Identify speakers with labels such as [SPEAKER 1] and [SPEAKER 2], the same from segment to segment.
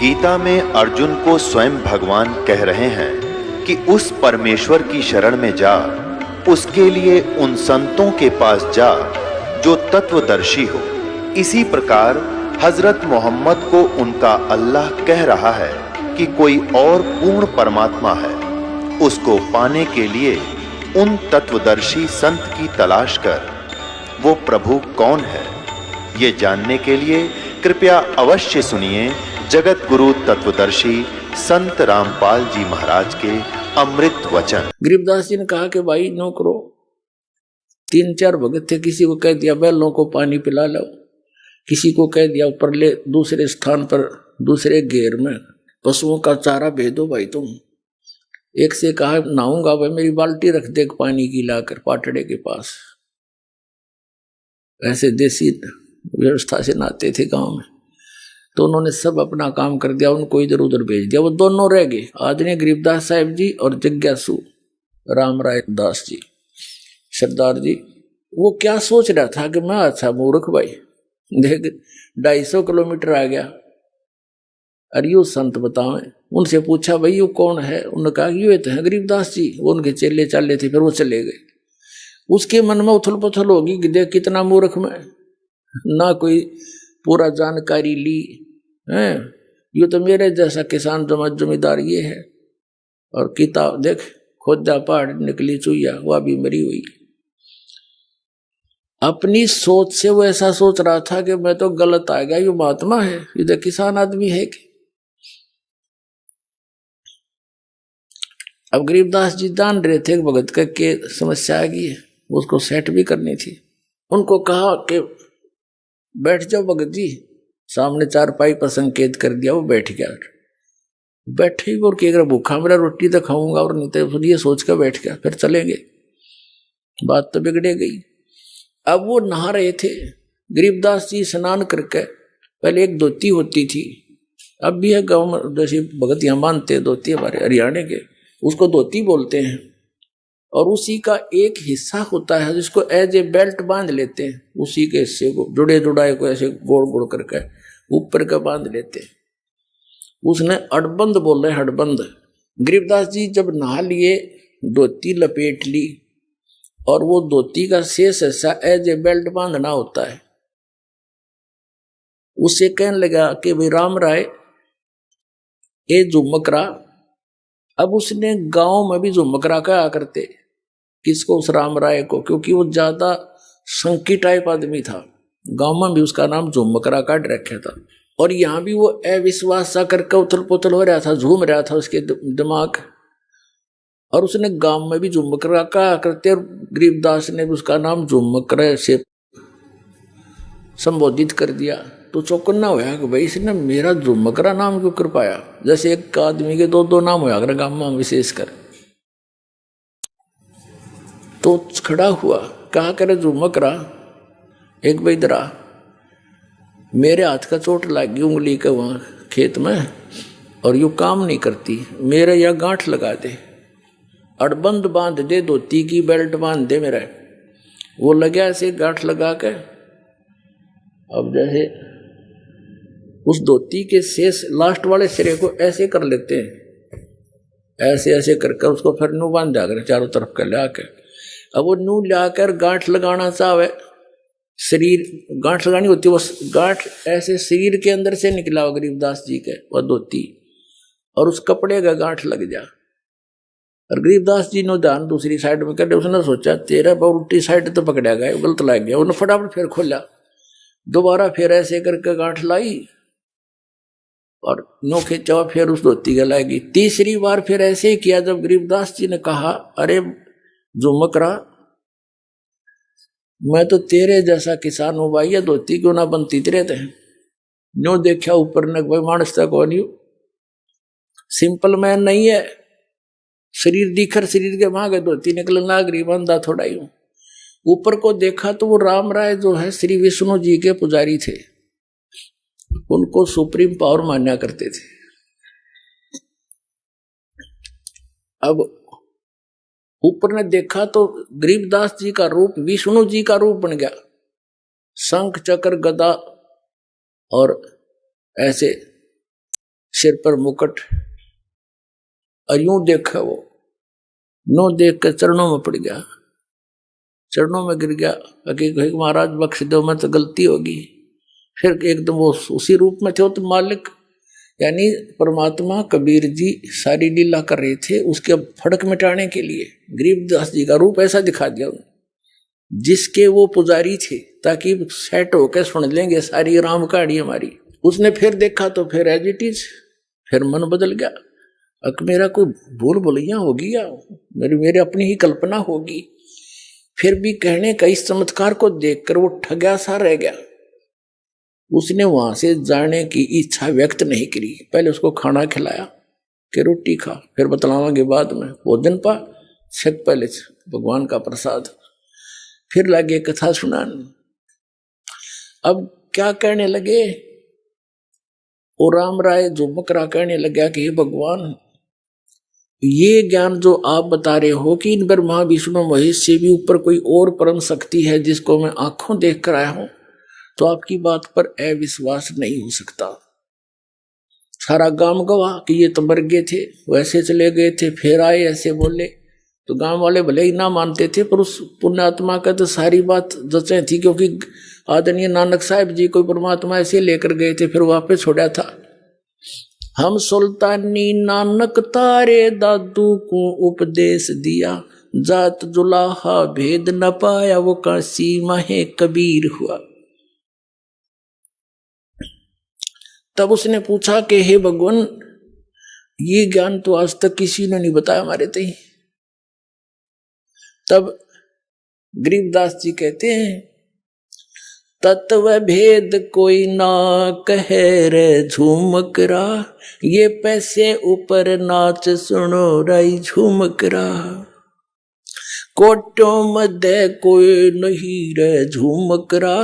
[SPEAKER 1] गीता में अर्जुन को स्वयं भगवान कह रहे हैं कि उस परमेश्वर की शरण में जा, उसके लिए उन संतों के पास जा जो तत्वदर्शी हो। इसी प्रकार हजरत मोहम्मद को उनका अल्लाह कह रहा है कि कोई और पूर्ण परमात्मा है। उसको पाने के लिए उन तत्वदर्शी संत की तलाश कर। वो प्रभु कौन है, ये जानने के लिए कृपया अवश्य सुनिए जगत गुरु तत्वदर्शी संत रामपाल जी महाराज के अमृत वचन।
[SPEAKER 2] गरीबदास जी ने कहा कि भाई नो करो। 3-4 भगत थे, किसी को कह दिया बैलों को पानी पिला लो, किसी को कह दिया ऊपर ले दूसरे स्थान पर दूसरे घेर में पशुओं का चारा भेजो भाई तुम। एक से कहा नहाऊंगा भाई, मेरी बाल्टी रख दे पानी की लाकर पाटड़े के पास। ऐसे देसी व्यवस्था से नहाते थे गांव में। तो उन्होंने सब अपना काम कर दिया, उनको इधर उधर भेज दिया। वो दोनों रह गए, आदरणीय गरीबदास साहिब जी और जिज्ञासु राम राय दास जी सरदार जी। वो क्या सोच रहा था कि मैं अच्छा मूर्ख भाई, देख 250 किलोमीटर आ गया। अरे यू संत बताओ। उनसे पूछा भाई यू कौन है? उन्होंने कहा ये तो है गरीबदास जी। वो उनके चेले चाले थे, फिर वो चले गए। उसके मन में उथल पुथल होगी कि देख कितना मूर्ख मैं, ना कोई पूरा जानकारी ली है। ये तो मेरे जैसा किसान जमींदार ये है। और किताब देख खोदा पहाड़ निकली चुईया, वह भी मरी हुई। अपनी सोच से वो ऐसा सोच रहा था कि मैं तो गलत आ गया, ये महात्मा है, ये तो किसान आदमी है कि। अब गरीबदास जी जान रहे थे भगत का के समस्या आ गई है, उसको सेट भी करनी थी। उनको कहा कि बैठ जाओ भगत जी। सामने 4 पाई पर संकेत कर दिया, वो बैठ गया। बैठे ही और क्या भूखा मेरा रोटी तो खाऊंगा और नहीं तो ये सोच कर बैठ गया। फिर चलेंगे, बात तो बिगड़े गई। अब वो नहा रहे थे। गरीबदास जी स्नान करके, पहले एक धोती होती थी, अब भी है गाँव में, जैसे भगत यहाँ मानते धोती हमारे हरियाणा के, उसको धोती बोलते हैं। और उसी का एक हिस्सा होता है जिसको एज ए बेल्ट बांध लेते हैं। उसी के हिस्से को जुड़े जुड़ाए को ऐसे गोड़ गोड़ करके ऊपर का बांध लेते हैं। उसने अड़बंद बोल रहे, हड़बंद। गरीबदास जी जब नहा लिए, धोती लपेट ली, और वो धोती का शेष हिस्सा एज ए बेल्ट बांधना होता है। उससे कहने लगा कि भाई राम राय ए झुमकरा। अब उसने गांव में भी झुमकरा कहा करते, किसको? उस राम राय को, क्योंकि वो ज्यादा संकी टाइप आदमी था। गांव में भी उसका नाम झुमकरा काट रखा था। और यहाँ भी वो अविश्वास सा करके उथल पुथल हो रहा था, झूम रहा था उसके दिमाग। और उसने गांव में भी झुमकरा कहा करते, और गरीबदास ने भी उसका नाम झुमकरा से संबोधित कर दिया। तो चौकन्ना होया कि भाई इसने मेरा झुमकरा नाम क्यों कर पाया? जैसे एक आदमी के 2-2 नाम होया कर गांव में विशेषकर। तो खड़ा हुआ, कहा करे झुमकरा एक बैदरा, मेरे हाथ का चोट लग गई उंगली के वहां खेत में, और यू काम नहीं करती, मेरे या गांठ लगा दे, अड़बंद बांध दे, धोती की बेल्ट बांध दे मेरा। वो लगा ऐसे गांठ लगा के। अब जैसे उस धोती के शेष लास्ट वाले सिरे को ऐसे कर लेते हैं, ऐसे ऐसे करके उसको फिर नू बांध दिया कर चारों तरफ कर ले आके। अब वो नू लाकर गांठ लगाना चाहे, शरीर गांठ लगानी होती है, वो गांठ ऐसे शरीर के अंदर से निकला हो गरीबदास जी के वह धोती, और उस कपड़े का गांठ लग जा। और गरीबदास जी ने ध्यान दूसरी साइड में कर, उसने सोचा तेरा बहुत उल्टी साइड तो पकड़ा गया, गलत लग गया। उन्होंने फटाफट फिर खोला, दोबारा फिर ऐसे करके गांठ लाई और नो खींचा, फिर उस धोती का लाएगी। तीसरी बार फिर ऐसे ही किया। जब गरीबदास जी ने कहा अरे झुमकरा, मैं तो तेरे जैसा किसान हूं भाई, ये धोती क्यों ना बनती तेरे थे? न्यो देखा ऊपर ने, भाई मानस तक कौन यू सिंपल मैन नहीं है। शरीर दिखर शरीर के वहां गए, धोती निकलना गरीब बंदा थोड़ा ही। ऊपर को देखा तो वो राम राय जो है श्री विष्णु जी के पुजारी थे, उनको सुप्रीम पावर मान्या करते थे। अब ऊपर ने देखा तो गरीबदास जी का रूप विष्णु जी का रूप बन गया। शंख चक्र गदा और ऐसे सिर पर मुकुट, और यूं देखा वो, नो देख कर चरणों में पड़ गया, चरणों में गिर गया। हकीकत महाराज बख्श दो, मैं तो गलती होगी। फिर एकदम वो उसी रूप में थे, वो तो मालिक यानी परमात्मा कबीर जी सारी लीला कर रहे थे, उसके फड़क मिटाने के लिए गरीबदास जी का रूप ऐसा दिखा दिया जिसके वो पुजारी थे, ताकि सेट होकर सुन लेंगे सारी राम कहानी हमारी। उसने फिर देखा तो फिर एज इट इज, फिर मन बदल गया। अब मेरा कोई भूल भुलैया होगी या मेरी अपनी ही कल्पना होगी। फिर भी कहने का इस चमत्कार को देखकर वो ठगा सा रह गया। उसने वहां से जाने की इच्छा व्यक्त नहीं करी। पहले उसको खाना खिलाया कि रोटी खा, फिर बतलावांगे बाद में, भोजन पा छक पहले भगवान का प्रसाद। फिर लगे कथा सुनाने। अब क्या कहने लगे, और राम राय जो बकरा कहने लगा कि हे भगवान, ये ज्ञान जो आप बता रहे हो कि इन ब्रह्मा विष्णु महेश से भी ऊपर कोई और परम शक्ति है जिसको मैं आंखों देख कर आया हूं, तो आपकी बात पर अविश्वास नहीं हो सकता। सारा गांव गवाह कि ये तो मर गए थे, वैसे चले गए थे, फिर आए ऐसे बोले। तो गांव वाले भले ही ना मानते थे, पर उस पुण्यात्मा का तो सारी बात जचे थी, क्योंकि आदरणीय नानक साहब जी को परमात्मा ऐसे लेकर गए थे, फिर वापस छोड़ा था। हम सुल्तानी नानक तारे दादू को उपदेश दिया, जात जुलाहा भेद न पाया, वो काशी माहे कबीर हुआ। तब उसने पूछा कि हे भगवान, ये ज्ञान तो आज तक किसी ने नहीं बताया हमारे तई। तब गरीबदास जी कहते हैं, तत्व भेद कोई ना कहे रे झूमकरा, ये पैसे ऊपर नाच सुनो राई झूमकरा। कोटों मध्य कोई नहीं रे झूमकरा,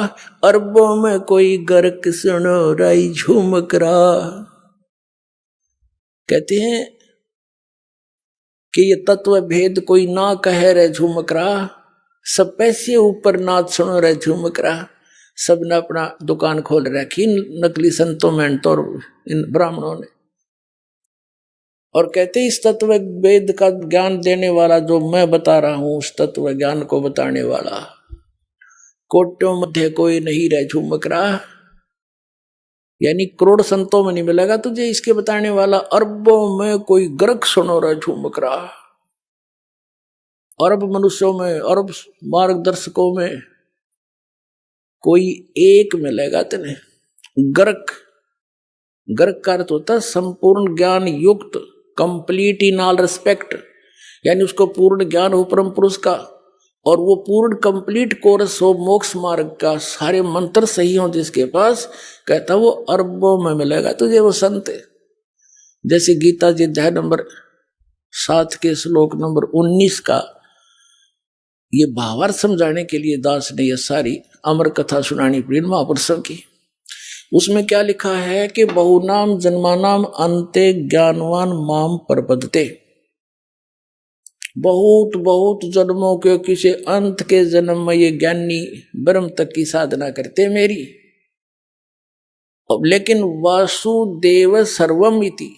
[SPEAKER 2] अरबों में कोई गर्क सुनो राई झूमकरा। कहते हैं कि ये तत्व भेद कोई ना कहे रे झूमकरा, सब पैसे ऊपर नाच सुनो रे झूमकरा। सब ने अपना दुकान खोल रखी, नकली संतों में तो इन ब्राह्मणों ने। और कहते इस तत्व वेद का ज्ञान देने वाला जो मैं बता रहा हूं, उस तत्व ज्ञान को बताने वाला, कोटों मध्य कोई नहीं रह झूमकरा, यानी करोड़ संतों में नहीं मिलेगा तुझे इसके बताने वाला, अरबों में कोई गर्क सुनो रहा झूमकरा। अरब मनुष्यों में, अरब मार्गदर्शकों में कोई एक मिलेगा तेने। गर्क, गर्क का अर्थ होता है संपूर्ण ज्ञान युक्त, कंप्लीट इन ऑल रिस्पेक्ट, यानी उसको पूर्ण ज्ञान हो परम पुरुष का, और वो पूर्ण कंप्लीट कोर्स हो मोक्ष मार्ग का, सारे मंत्र सही हो जिसके पास, कहता वो अरबों में मिलेगा तुझे वो संत। जैसे गीता जी अध्याय नंबर 7 के श्लोक नंबर 19 का ये भावार्थ समझाने के लिए दास ने यह सारी अमर कथा सुनानी पड़ी महापुरुषों की। उसमें क्या लिखा है कि बहुनाम जन्मानाम अंते ज्ञानवान माम प्रपद्यते, बहुत बहुत जन्मों के किसी अंत के जन्म में ये ज्ञानी ब्रह्म तक की साधना करते मेरी। लेकिन वासुदेव सर्वम इति,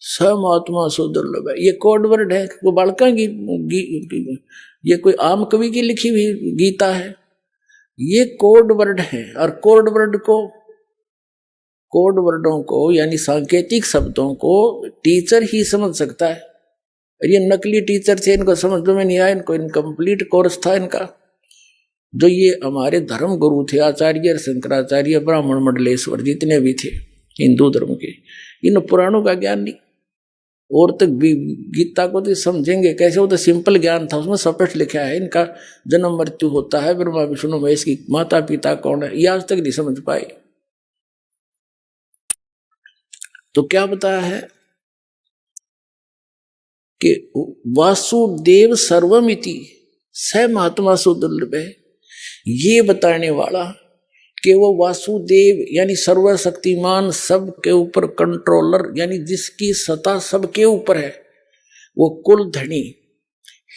[SPEAKER 2] समात्मा सो दुर्लभ है, ये कोड वर्ड है। वो बालका ये कोई आम कवि की लिखी हुई गीता है, ये कोड वर्ड है। और कोड वर्डों को यानी सांकेतिक शब्दों को टीचर ही समझ सकता है। और ये नकली टीचर थे, इनको समझ में नहीं आया, इनको इनकम्प्लीट कोर्स था इनका। जो ये हमारे धर्म गुरु थे, आचार्य शंकराचार्य, ब्राह्मण मंडलेश्वर, जितने भी थे हिंदू धर्म के, इन पुराणों का ज्ञान नहीं। और तक भी गीता को तो समझेंगे कैसे, वो तो सिंपल ज्ञान था, उसमें स्पष्ट लिखा है इनका जन्म मृत्यु होता है, ब्रह्मा विष्णु महेश की माता पिता कौन है, ये आज तक नहीं समझ पाए। तो क्या बताया है कि वासुदेव सर्वमिति स महात्मा सुदुर्लभ है, ये बताने वाला कि वो वासुदेव यानी सर्वशक्तिमान, सब के ऊपर कंट्रोलर, यानी जिसकी सत्ता सबके ऊपर है, वो कुल धनी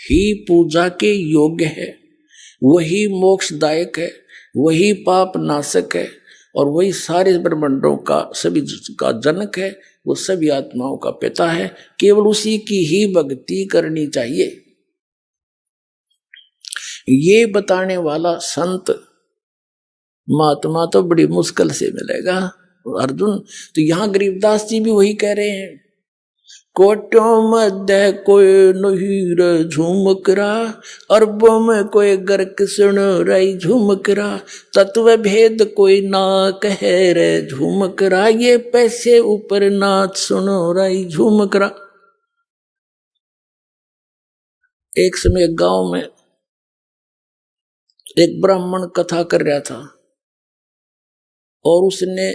[SPEAKER 2] ही पूजा के योग्य है, वही मोक्षदायक है, वही पाप नाशक है, और वही सारे ब्रह्मांडों का सभी का जनक है, वो सभी आत्माओं का पिता है। केवल उसी की ही भक्ति करनी चाहिए। ये बताने वाला संत महात्मा तो बड़ी मुश्किल से मिलेगा अर्जुन। तो यहां गरीबदास जी भी वही कह रहे हैं, कोटों मध्य कोई नहीं रे झुमकरा, अरबों में कोई गर्क सुन रही झुमकरा, तत्व भेद कोई ना कहे रे झुमकरा, ये पैसे ऊपर नाच सुनो रही झुमकरा। एक समय गांव में एक ब्राह्मण कथा कर रहा था और उसने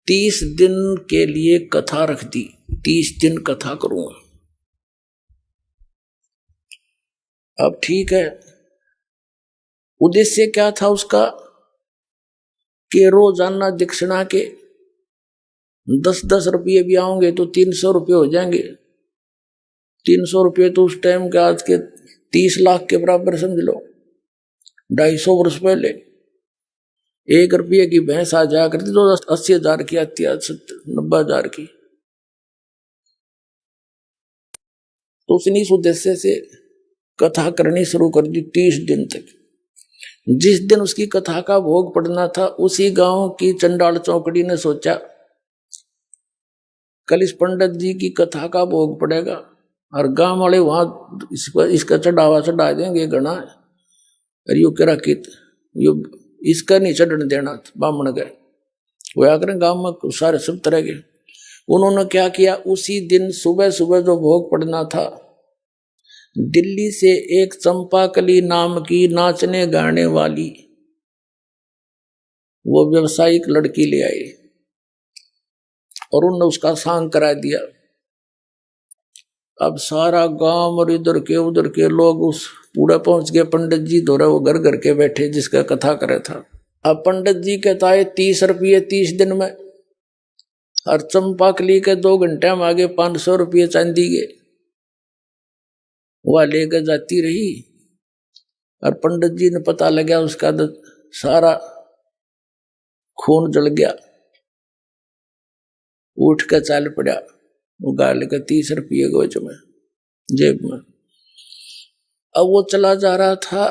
[SPEAKER 2] 30 दिन के लिए कथा रख दी, 30 दिन कथा करूंगा। अब ठीक है, उद्देश्य क्या था उसका कि रोजाना दक्षिणा के 10-10 रुपये भी आओगे तो 300 रुपये हो जाएंगे। 300 रुपये तो उस टाइम के आज के 30 लाख के बराबर समझ लो। 250 वर्ष पहले 1 रुपये की भैंस आ जाया करती तो 80,000 की आती है, 90,000 की। तो उसने इस उद्देश्य से कथा करनी शुरू कर दी 30 दिन तक। जिस दिन उसकी कथा का भोग पड़ना था, उसी गांव की चंडाल चौकड़ी ने सोचा कल इस पंडित जी की कथा का भोग पड़ेगा और गांव वाले वहां इसका चढ़ावा चढ़ा देंगे घना। और यो करा कि यो इसका नहीं चढ़ने देना बामण गए वो आकर गांव में सारे सब तरह के। उन्होंने क्या किया, उसी दिन सुबह सुबह जो भोग पड़ना था, दिल्ली से एक चंपाकली नाम की नाचने गाने वाली वो व्यवसायिक लड़की ले आई और उन्होंने उसका सांग करा दिया। अब सारा गांव और इधर के उधर के लोग उस पूरा पहुंच गए। पंडित जी दोरा वो घर घर के बैठे जिसका कथा करे था। अब पंडित जी कहता है 30 रुपये 30 दिन में, और चंपाकली के 2 घंटे में आगे 500 रुपये चांदी के वह लेकर जाती रही। और पंडित जी ने पता लगा उसका तो सारा खून जल गया, उठ कर चाल पड़ा। वो गाल लेकर 30 रुपये गोज में जेब में। अब वो चला जा रहा था,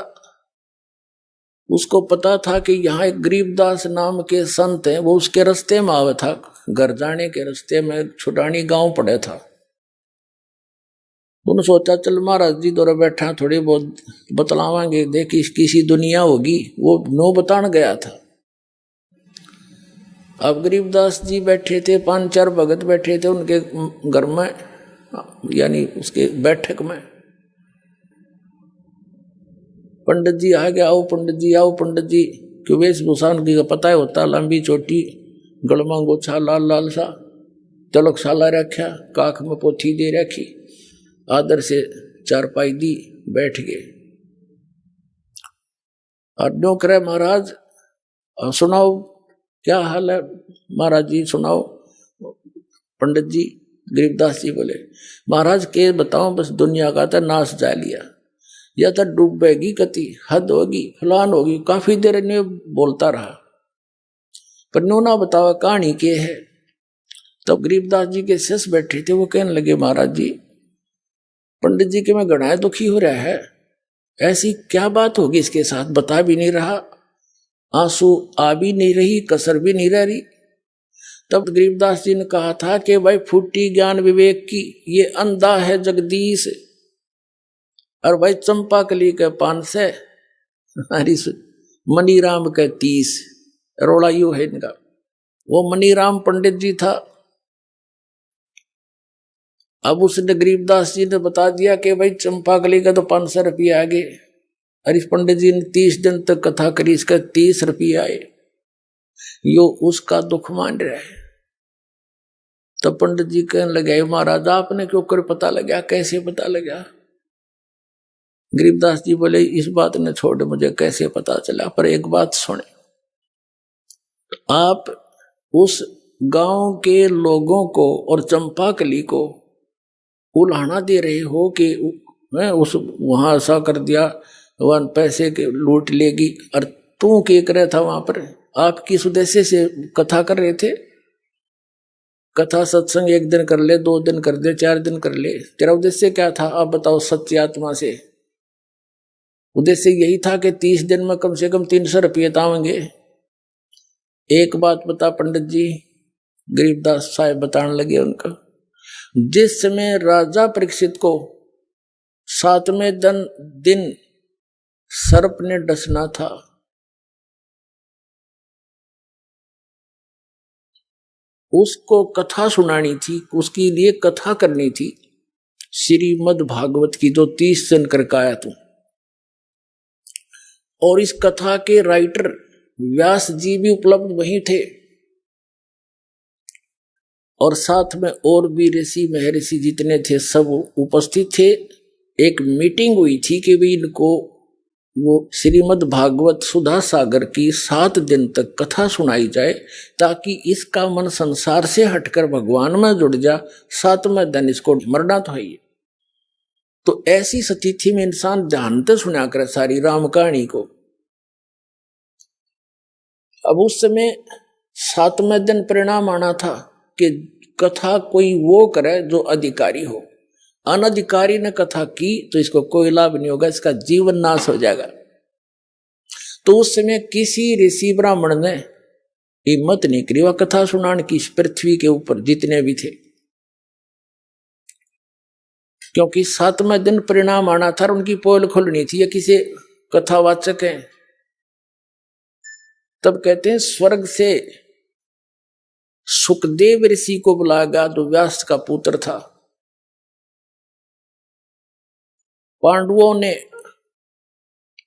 [SPEAKER 2] उसको पता था कि यहाँ एक गरीबदास नाम के संत हैं, वो उसके रास्ते में आवा था। घर जाने के रास्ते में छुटानी गांव पड़े था। उन्होंने सोचा चल महाराज जी दौरे बैठा थोड़ी बहुत बतलावांगे, देखी किसी दुनिया होगी। वो नो बतान गया था। अब गरीबदास जी बैठे थे, 5-4 भगत बैठे थे उनके घर में, यानी उसके बैठक में। पंडित जी आ गया, आओ पंडित जी, आओ पंडित जी। क्यों वेशभूषा उनकी पता है होता, लंबी चोटी, गलमा गोछा लाल लाल सा, तलक साला रखा, काख में पोथी दे रखी, आदर से चारपाई दी, बैठ गए। और नो करे महाराज सुनाओ क्या हाल है महाराज जी, सुनाओ। पंडित जी गरीबदास जी बोले महाराज के बताओ, बस दुनिया का तो नाश जा लिया, या तो डूबेगी कति, हद होगी, फलान होगी। काफी देर ने बोलता रहा पर नो ना बताओ कहानी के है। तब गरीबदास जी के शिष्य बैठे थे, वो कहने लगे महाराज जी पंडित जी के में गणाए दुखी हो रहा है, ऐसी क्या बात होगी इसके साथ, बता भी नहीं रहा, आंसू आ भी नहीं रही, कसर भी नहीं रह रही। तब गरीबदास जी ने कहा था कि भाई फूटी ज्ञान विवेक की, ये अंधा है जगदीश, और भाई चंपाकली के 5 से मनीराम के 30, रोड़ा यू है इनका। वो मनीराम पंडित जी था। अब उसने गरीबदास जी ने बता दिया कि भाई चंपाकली का तो 500 रुपये आ गए, और इस पंडित जी ने 30 दिन तक कथा करी, इसका 30 रुपये आए। यो उसका दुख मान रहा है। तो पंडित जी कहने लगे महाराज आपने क्यों कर पता लगा, कैसे पता लगा। गरीबदास जी बोले इस बात ने छोड़ मुझे कैसे पता चला, पर एक बात सुने, आप उस गांव के लोगों को और चंपाकली को उलाहना दे रहे हो कि उस वहां ऐसा कर दिया, वहां पैसे के लूट लेगी, और तू क्या करे था वहां पर, आप किस उद्देश्य से कथा कर रहे थे? कथा सत्संग 1 दिन कर ले, 2 दिन कर ले, 4 दिन कर ले, तेरा उद्देश्य क्या था? आप बताओ सच्ची आत्मा से। उद्देश्य यही था कि 30 दिन में कम से कम 300 रुपये तावेंगे। एक बात बता पंडित जी, गरीबदास साहब बताने लगे उनका, जिस समय राजा परीक्षित को 7वें दिन सर्प ने डसना था, उसको कथा सुनानी थी, उसके लिए कथा करनी थी श्रीमद् भागवत की, जो 30 दिन करके आया तू। और इस कथा के राइटर व्यास जी भी उपलब्ध वहीं थे, और साथ में और भी ऋषि महर्षि जितने थे सब उपस्थित थे। एक मीटिंग हुई थी कि भी इनको वो श्रीमद् भागवत सुधा सागर की 7 दिन तक कथा सुनाई जाए, ताकि इसका मन संसार से हटकर भगवान में जुड़ जा। 7वें दिन इसको मरना तो है। तो ऐसी स्थिति में इंसान जानते सुना कर सारी राम कहानी को। अब उस समय 7वें दिन परिणाम आना था कि कथा कोई वो करे जो अधिकारी हो। अनधिकारी ने कथा की तो इसको कोई लाभ नहीं होगा, इसका जीवन नाश हो जाएगा। तो उस समय किसी ऋषि ब्राह्मण ने हिम्मत नहीं करी वह कथा सुनाने की इस पृथ्वी के ऊपर जितने भी थे, क्योंकि 7वें दिन परिणाम आना था, उनकी पोल खुलनी थी। ये किसी कथावाचक हैं, तब कहते हैं स्वर्ग से सुखदेव ऋषि को बुलाया गया, जो व्यास का पुत्र था। पांडवों ने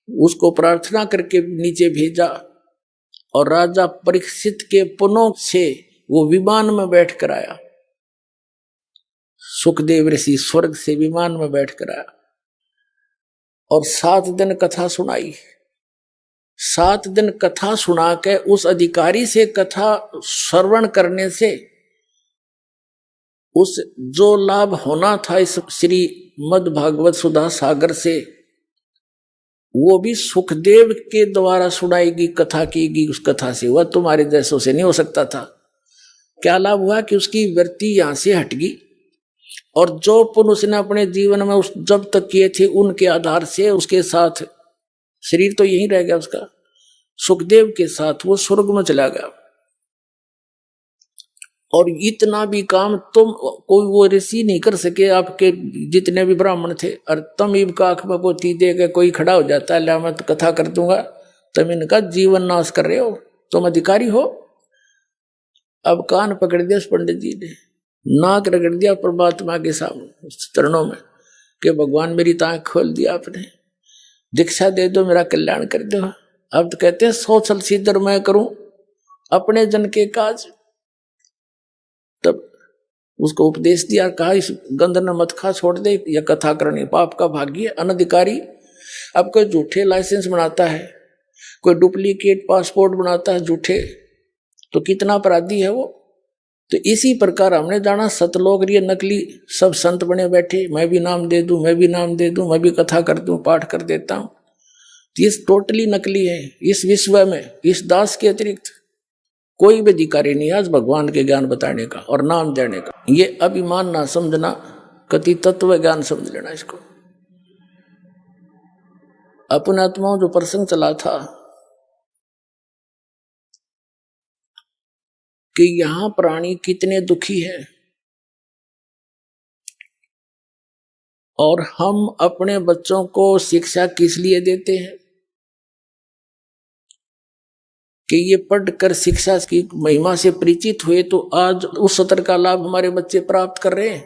[SPEAKER 2] उसको प्रार्थना करके नीचे भेजा, और राजा परीक्षित के पुनों से वो विमान में बैठ कर आया। सुखदेव ऋषि स्वर्ग से विमान में बैठ कर आया और 7 दिन कथा सुनाई। 7 दिन कथा सुना के उस अधिकारी से कथा श्रवण करने से उस जो लाभ होना था इस श्रीमद् भागवत सुधा सागर से, वो भी सुखदेव के द्वारा सुनाएगी, कथा कीगी उस कथा से। वह तुम्हारे जैसों से नहीं हो सकता था। क्या लाभ हुआ कि उसकी वृत्ति यहां से हटगी, और जो पुण्य उसने अपने जीवन में उस जब तक किए थे उनके आधार से उसके साथ शरीर तो यहीं रह गया उसका, सुखदेव के साथ वो स्वर्ग में चला गया। और इतना भी काम तुम कोई वो ऋषि नहीं कर सके, आपके जितने भी ब्राह्मण थे। और तुम इनका आंख में पोती दे के कोई खड़ा हो जाता है, ला मैं तो कथा कर दूंगा, तुम इनका जीवन नाश कर रहे हो, तुम अधिकारी हो। अब कान पकड़ दिया उस पंडित जी ने, नाक रगड़ दिया परमात्मा के सामने चरणों में कि भगवान मेरी तो आंख खोल दिया आपने, दीक्षा दे दो, मेरा कल्याण कर दो। अब तो कहते हैं 100 साल सिद्धर मैं करूं अपने जन के काज। तब उसको उपदेश दिया, कहा इस गंध न मत खा, छोड़ दे, यह कथा करनी पाप का भागी है। अनधिकारी अब कोई झूठे लाइसेंस बनाता है, कोई डुप्लीकेट पासपोर्ट बनाता है झूठे, तो कितना अपराधी है वो। तो इसी प्रकार हमने जाना सतलोक ये नकली सब संत बने बैठे, मैं भी नाम दे दूं, मैं भी नाम दे दूं, मैं भी कथा कर दूं, पाठ कर देता हूं। तो ये टोटली नकली है। इस विश्व में इस दास के अतिरिक्त कोई भी अधिकारी नहीं आज भगवान के ज्ञान बताने का और नाम देने का। ये अभिमान ना समझना, कति तत्व ज्ञान समझ लेना इसको। अपने आत्माओं जो प्रसंग चला था कि यहां प्राणी कितने दुखी है, और हम अपने बच्चों को शिक्षा किस लिए देते हैं कि ये पढ़कर शिक्षा की महिमा से परिचित हुए, तो आज उस सत्र का लाभ हमारे बच्चे प्राप्त कर रहे हैं।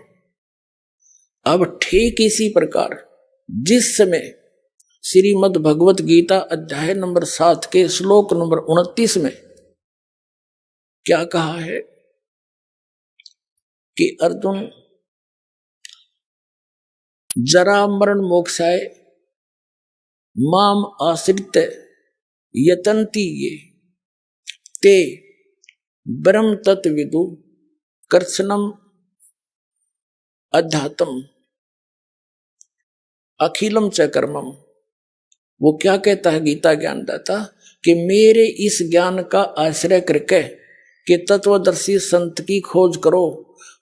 [SPEAKER 2] अब ठीक इसी प्रकार जिस समय श्रीमद् भगवत गीता अध्याय नंबर 7 के श्लोक नंबर 29 में क्या कहा है कि अर्जुन जरा मरण मोक्षाय माम आश्रित यतन्ति ये ते ब्रह्म तत्विदु कर्षणम अध्यात्म अखिलम च कर्मम। वो क्या कहता है गीता ज्ञानदाता कि मेरे इस ज्ञान का आश्रय करके कि तत्वदर्शी संत की खोज करो,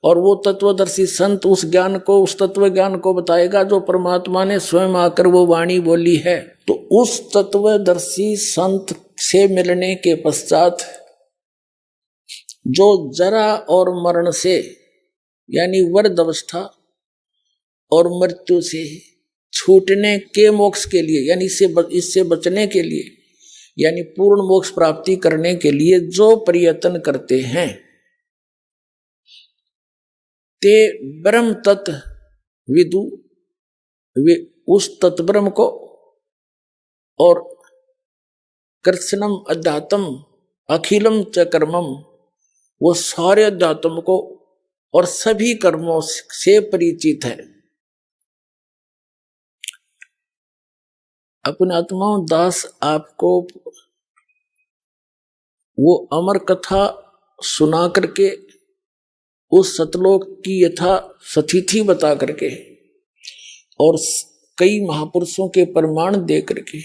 [SPEAKER 2] और वो तत्वदर्शी संत उस ज्ञान को, उस तत्व ज्ञान को बताएगा जो परमात्मा ने स्वयं आकर वो वाणी बोली है। तो उस तत्वदर्शी संत से मिलने के पश्चात जो जरा और मरण से यानी वृद्ध अवस्था और मृत्यु से छूटने के मोक्ष के लिए, यानी इससे बचने के लिए, यानी पूर्ण मोक्ष प्राप्ति करने के लिए जो प्रयत्न करते हैं, ते ब्रह्म तत्व विदु, वे उस तत्ब्रह्म को और कृष्णम अध्यात्म अखिलम च कर्मम, वो सारे अध्यात्म को और सभी कर्मों से परिचित है। अपने आत्माओं दास आपको वो अमर कथा सुना करके, उस सतलोक की यथा सतिथि बता करके और कई महापुरुषों के प्रमाण दे करके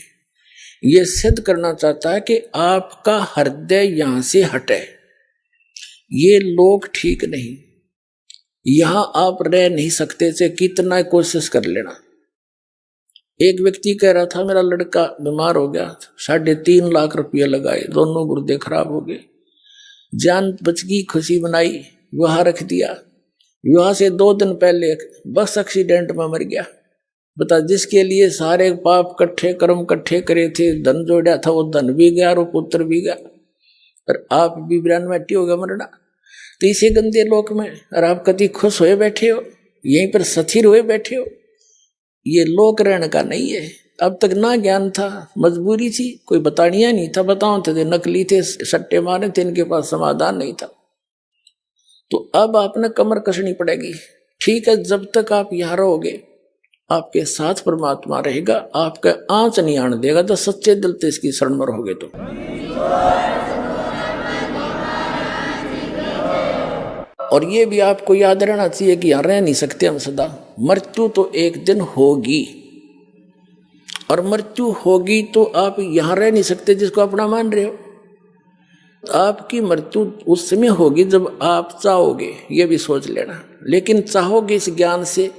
[SPEAKER 2] ये सिद्ध करना चाहता है कि आपका हृदय यहां से हटे, ये लोग ठीक नहीं, यहां आप रह नहीं सकते से कितना कोशिश कर लेना। एक व्यक्ति कह रहा था मेरा लड़का बीमार हो गया, 3.5 लाख रुपया लगाए, दोनों गुर्दे खराब हो गए, जान बच गई, खुशी बनाई, विवाह रख दिया, विवाह से 2 दिन पहले बस एक्सीडेंट में मर गया। बता, जिसके लिए सारे पाप कट्ठे कर्म कट्ठे करे थे, धन जोड़ा था, वो धन भी गया और पुत्र भी गया, और आप भी 92 हो गया मरना। तो इसी गंदे लोक में और आप कभी खुश हुए बैठे हो, यहीं पर स्थिर हुए बैठे हो, ये लोक रहने का नहीं है। अब तक ना ज्ञान था, मजबूरी थी, कोई बतानिया नहीं था, बताओ थे नकली थे, सट्टे मारे थे, इनके पास समाधान नहीं था। तो अब आपने कमर कसनी पड़ेगी। ठीक है, जब तक आप यहां रहोगे आपके साथ परमात्मा रहेगा, आपका आंच नहीं आने देगा, तो सच्चे दिल से इसकी शरण में रहोगे। तो और ये भी आपको याद रहना चाहिए कि यहां रह नहीं सकते हम सदा, मृत्यु तो एक दिन होगी, और मृत्यु होगी तो आप यहां रह नहीं सकते जिसको अपना मान रहे हो। आपकी मृत्यु उस समय होगी जब आप चाहोगे, ये भी सोच लेना। लेकिन चाहोगे इस ज्ञान से,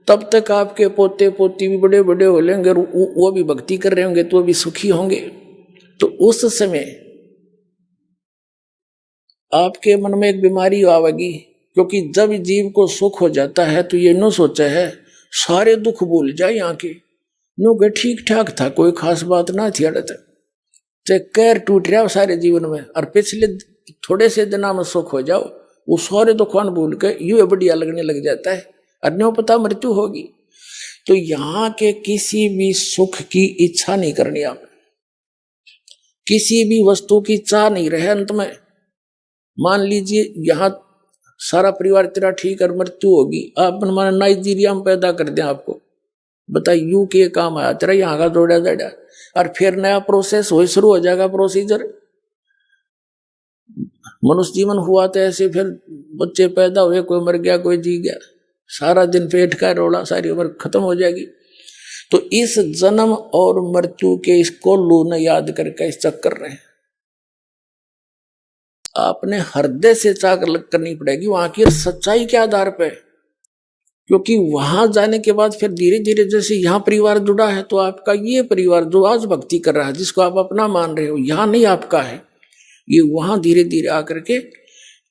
[SPEAKER 2] तब तक आपके पोते पोती भी बड़े बड़े हो लेंगे, वो भी भक्ति कर रहे होंगे, तो वो भी सुखी होंगे। तो उस समय आपके मन में एक बीमारी आवेगी, क्योंकि जब जीव को सुख हो जाता है तो ये न सोचा है सारे दुख भूल जाए यहाँ के, नो के ठीक ठाक था, कोई खास बात ना थी, अड़त चाहे कैर टूट रहा हो सारे जीवन में, और पिछले थोड़े से दिनों में सुख हो जाओ, वो सारे दुखान भूल के यूं बढ़िया लगने लग जाता है, और न्यों पता मृत्यु होगी। तो यहाँ के किसी भी सुख की इच्छा नहीं करनी, आप किसी भी वस्तु की चाह नहीं रहे। अंत में मान लीजिए यहाँ सारा परिवार तेरा ठीक और मृत्यु होगी, आप माना नाइजीरिया में पैदा कर दें आपको, बताइए यू के काम आया तेरा, यहाँ का दौड़ा दौड़ा, और फिर नया प्रोसेस हो शुरू हो जाएगा, प्रोसीजर। मनुष्य जीवन हुआ तो ऐसे, फिर बच्चे पैदा हुए, कोई मर गया कोई जी गया, सारा दिन पेट का रोड़ा, सारी उम्र खत्म हो जाएगी। तो इस जन्म और मृत्यु के इसको लू न याद करके इस चक्कर रहे, आपने हृदय से चाक करनी पड़ेगी वहां की सच्चाई के आधार पे, क्योंकि वहां जाने के बाद फिर धीरे धीरे जैसे यहाँ परिवार जुड़ा है, तो आपका ये परिवार जो आज भक्ति कर रहा है, जिसको आप अपना मान रहे हो, यहाँ नहीं आपका है, ये वहां धीरे धीरे आकर के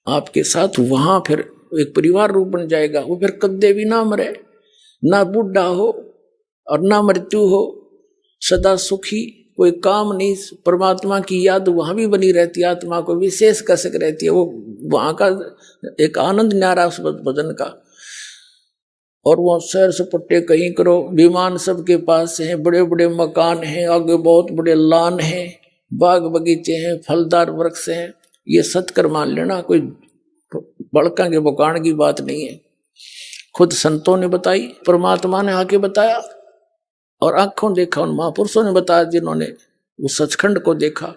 [SPEAKER 2] आपके साथ वहां फिर एक परिवार रूप बन जाएगा। वो फिर कद्दे भी ना मरे, ना बूढ़ा हो और ना मृत्यु हो, सदा सुखी, कोई काम नहीं, परमात्मा की याद वहां भी बनी रहती है, आत्मा को विशेष कसक रहती है, वो वहां का एक आनंद न्यारा उस भजन का। और वो सैर सपट्टे कहीं करो, विमान सबके पास हैं, बड़े बड़े मकान हैं, आगे बहुत बड़े लान हैं, बाग बगीचे हैं, फलदार वृक्ष हैं, ये सत्कर मान लेना, कोई बड़का के बुकान की बात नहीं है। खुद संतों ने बताई, परमात्मा ने आके बताया, और आंखों देखा, उन महापुरुषों ने बताया जिन्होंने उस सचखंड को देखा,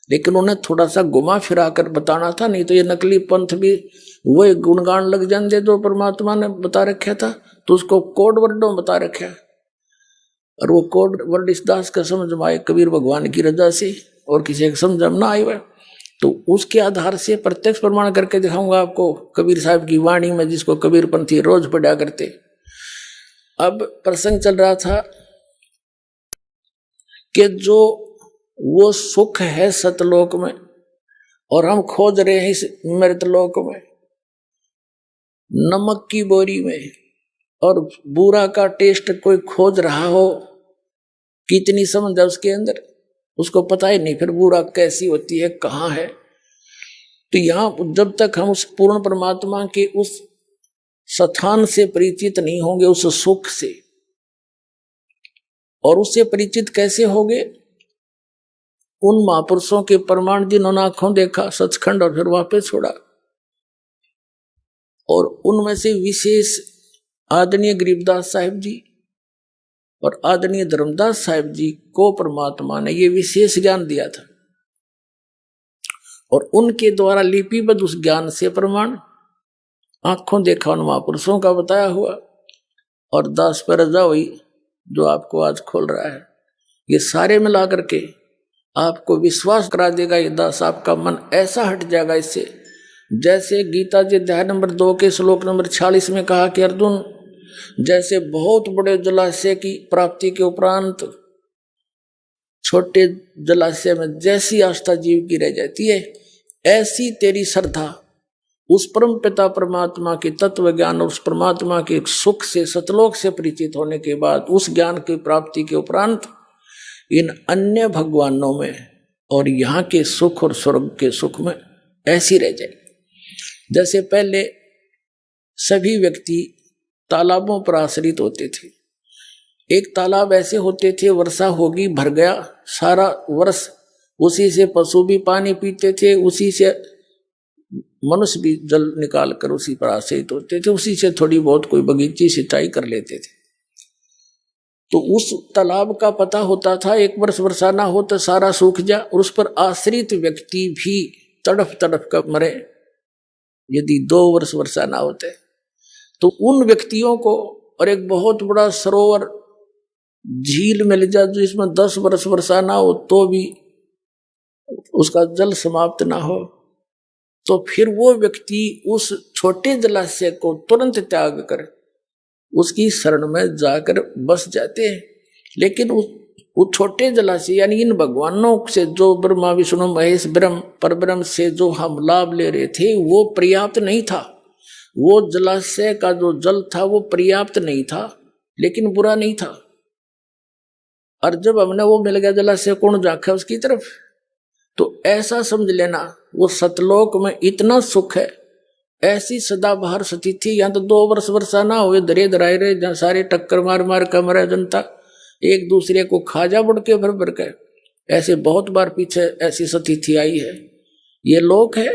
[SPEAKER 2] लेकिन उन्हें थोड़ा सा घुमा फिरा कर बताना था, नहीं तो ये नकली पंथ भी वही गुणगान लग जाते जो परमात्मा ने बता रखा था, तो उसको कोड वर्डों बता रखा। और वो कोड वर्ड इस दास का समझ में आए कबीर भगवान की रजा से, और किसी का समझ में ना आए तो उसके आधार से प्रत्यक्ष प्रमाण करके दिखाऊंगा आपको कबीर साहब की वाणी में, जिसको कबीरपंथी रोज पढ़ा करते। अब प्रसंग चल रहा था कि जो वो सुख है सतलोक में और हम खोज रहे हैं इस मृतलोक में, नमक की बोरी में, और बुरा का टेस्ट कोई खोज रहा हो, कितनी समझ है उसके अंदर, उसको पता ही नहीं फिर बुरा कैसी होती है, कहाँ है। तो यहां जब तक हम उस पूर्ण परमात्मा के उस स्थान से परिचित नहीं होंगे, उस सुख से, और उससे परिचित कैसे होंगे, उन महापुरुषों के प्रमाण जिन्होंने आंखों देखा सचखंड और फिर वापस छोड़ा, और उनमें से विशेष आदरणीय गरीबदास साहिब जी और आदरणीय धर्मदास साहिब जी को परमात्मा ने ये विशेष ज्ञान दिया था, और उनके द्वारा लिपिबद्ध उस ज्ञान से प्रमाण आंखों देखा उन महापुरुषों का बताया हुआ, और दास पर रजा हुई जो आपको आज खोल रहा है, ये सारे मिला करके आपको विश्वास करा देगा। ये दास आपका मन ऐसा हट जाएगा इससे, जैसे गीता जी अध्याय नंबर 2 के श्लोक नंबर 46 में कहा कि अर्जुन, जैसे बहुत बड़े जलाशय की प्राप्ति के उपरांत छोटे जलाशय में जैसी आस्था जीव की रह जाती है, ऐसी तेरी श्रद्धा उस परम पिता परमात्मा के तत्व ज्ञान और उस परमात्मा के सुख से सतलोक से परिचित होने के बाद उस ज्ञान की प्राप्ति के उपरांत इन अन्य भगवानों में और यहाँ के सुख और स्वर्ग के सुख में ऐसी रह जाए। जैसे पहले सभी व्यक्ति तालाबों पर आश्रित होते थे, एक तालाब ऐसे होते थे, वर्षा होगी भर गया सारा वर्ष, उसी से पशु भी पानी पीते थे, उसी से मनुष्य भी जल निकाल कर उसी पर आश्रित होते थे, उसी से थोड़ी बहुत कोई बगीची सिंचाई कर लेते थे। तो उस तालाब का पता होता था एक वर्ष वर्षा ना हो तो सारा सूख जा, और उस पर आश्रित व्यक्ति भी तड़फ तड़फ कर मरे यदि 2 वर्ष वर्षा ना होते। तो उन व्यक्तियों को, और एक बहुत बड़ा सरोवर झील मिल जाए जिसमें 10 वर्ष वर्षा ना हो तो भी उसका जल समाप्त ना हो, तो फिर वो व्यक्ति उस छोटे जलाशय को तुरंत त्याग कर उसकी शरण में जाकर बस जाते हैं। लेकिन उस छोटे जलाशय यानी इन भगवानों से जो ब्रह्मा विष्णु महेश ब्रह्म परब्रह्म से जो हम लाभ ले रहे थे वो पर्याप्त नहीं था। वो जलाशय का जो जल था वो पर्याप्त नहीं था, लेकिन बुरा नहीं था। और जब हमने वो मिल गया जलाशय, कौन जाके उसकी तरफ, तो ऐसा समझ लेना वो सतलोक में इतना सुख है, ऐसी सदाबहार स्थिति। यहाँ तो 2 वर्ष वर्षा ना हुए दरे दराए रहे, जहाँ सारे टक्कर मार मार कर मरे जनता, एक दूसरे को खाजा बढ़ के भर भर के, ऐसे बहुत बार पीछे ऐसी स्थिति आई है। ये लोक है,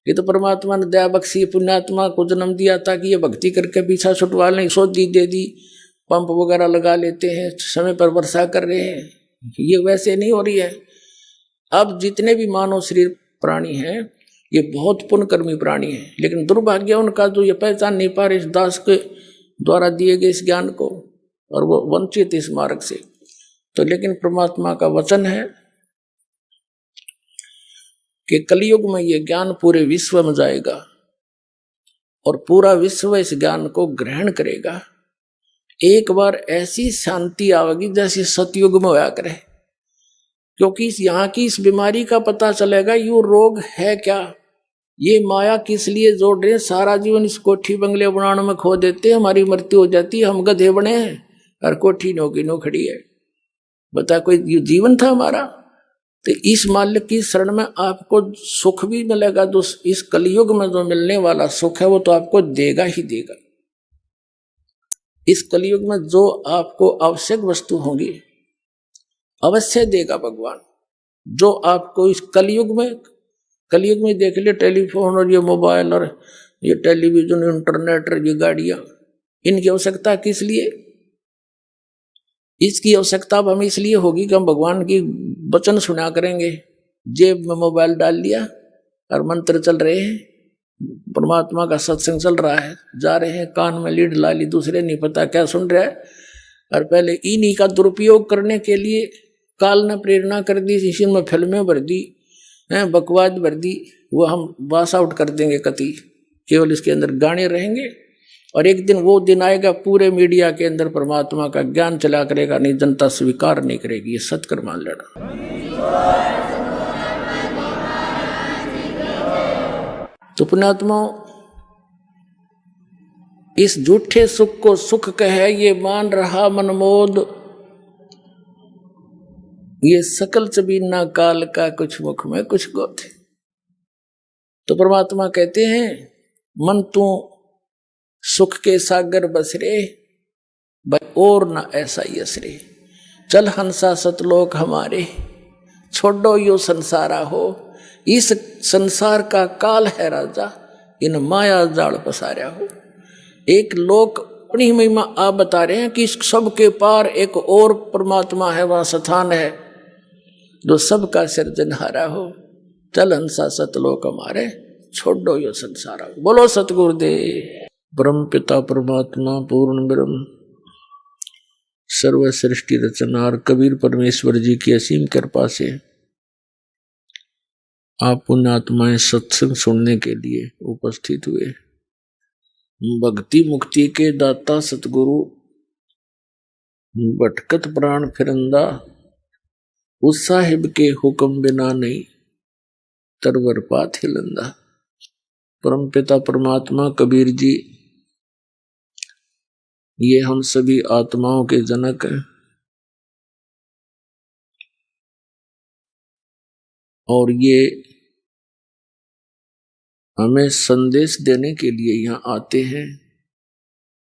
[SPEAKER 2] ये तो परमात्मा ने दया बख्शी पुण्यात्मा को जन्म दिया ताकि ये भक्ति करके पीछा छुटवा लें, सोधी दे दी, पंप वगैरह लगा लेते हैं, समय पर वर्षा कर रहे हैं। ये वैसे नहीं हो रही है। अब जितने भी मानव शरीर प्राणी हैं ये बहुत पुण्यकर्मी प्राणी हैं, लेकिन दुर्भाग्य उनका जो ये पहचान नहीं पा रहे इस दास के द्वारा दिए गए इस ज्ञान को, और वो वंचित इस मार्ग से। तो लेकिन परमात्मा का वचन है कि कलयुग में ये ज्ञान पूरे विश्व में जाएगा और पूरा विश्व इस ज्ञान को ग्रहण करेगा। एक बार ऐसी शांति आवेगी जैसे सतयुग में होया करे, क्योंकि यहाँ की इस बीमारी का पता चलेगा ये रोग है क्या, ये माया किस लिए जोड़ रहे हैं। सारा जीवन इस कोठी बंगले बनाने में खो देते, हमारी मृत्यु हो जाती है, हम गधे बने हैं और कोठी नो खड़ी है। बता कोई जीवन था हमारा। तो इस मालिक की शरण में आपको सुख भी मिलेगा, जो इस कलयुग में जो मिलने वाला सुख है वो तो आपको देगा ही देगा। इस कलयुग में जो आपको आवश्यक वस्तु होंगी अवश्य देगा भगवान। जो आपको इस कलयुग में देख लिए टेलीफोन और ये मोबाइल और ये टेलीविजन इंटरनेट और ये गाड़ियां, इनकी आवश्यकता किस लिए? इसकी आवश्यकता अब हमें इसलिए होगी कि हम भगवान की वचन सुना करेंगे। जेब में मोबाइल डाल लिया और मंत्र चल रहे हैं, परमात्मा का सत्संग चल रहा है, जा रहे हैं, कान में लीड ला ली, दूसरे नहीं पता क्या सुन रहा है, और पहले इन्हीं का दुरुपयोग करने के लिए काल ने प्रेरणा कर दी, इसी में फिल्में भर दी, बकवाद भर दी, वो हम पास आउट कर देंगे कति, केवल इसके अंदर गाने रहेंगे। और एक दिन वो दिन आएगा पूरे मीडिया के अंदर परमात्मा का ज्ञान चला करेगा, नहीं जनता स्वीकार नहीं करेगी, ये सत्कर मान लेना। तो पुण्यात्मा, इस झूठे सुख को सुख कहे ये मान रहा मनमोद, ये सकल चबीना काल का कुछ मुख में कुछ गोथ। तो परमात्मा कहते हैं मन तू सुख के सागर बस रे, और न ऐसा यसरे, चल हंसा सतलोक हमारे, छोड़ो यो संसारा हो, इस संसार का काल है राजा, इन माया जाल पसारा हो। एक लोक अपनी महिमा आप बता रहे हैं कि सबके पार एक और परमात्मा है, वहां स्थान है जो सबका सिरजनहारा हो, चल हंसा सतलोक हमारे, छोड़ो यो संसारा। बोलो सतगुरुदेव। ब्रह्म पिता परमात्मा पूर्ण ब्रह्म सर्व सृष्टि रचनार कबीर परमेश्वर जी की असीम कृपा से आप पुण्यात्माएं सत्संग सुनने के लिए उपस्थित हुए। भक्ति मुक्ति के दाता सतगुरु भटकत प्राण फिरंदा, उस साहिब के हुक्म बिना नहीं तरवर पात हिलंदा। परम पिता परमात्मा कबीर जी ये हम सभी आत्माओं के जनक हैं और ये हमें संदेश देने के लिए यहाँ आते हैं,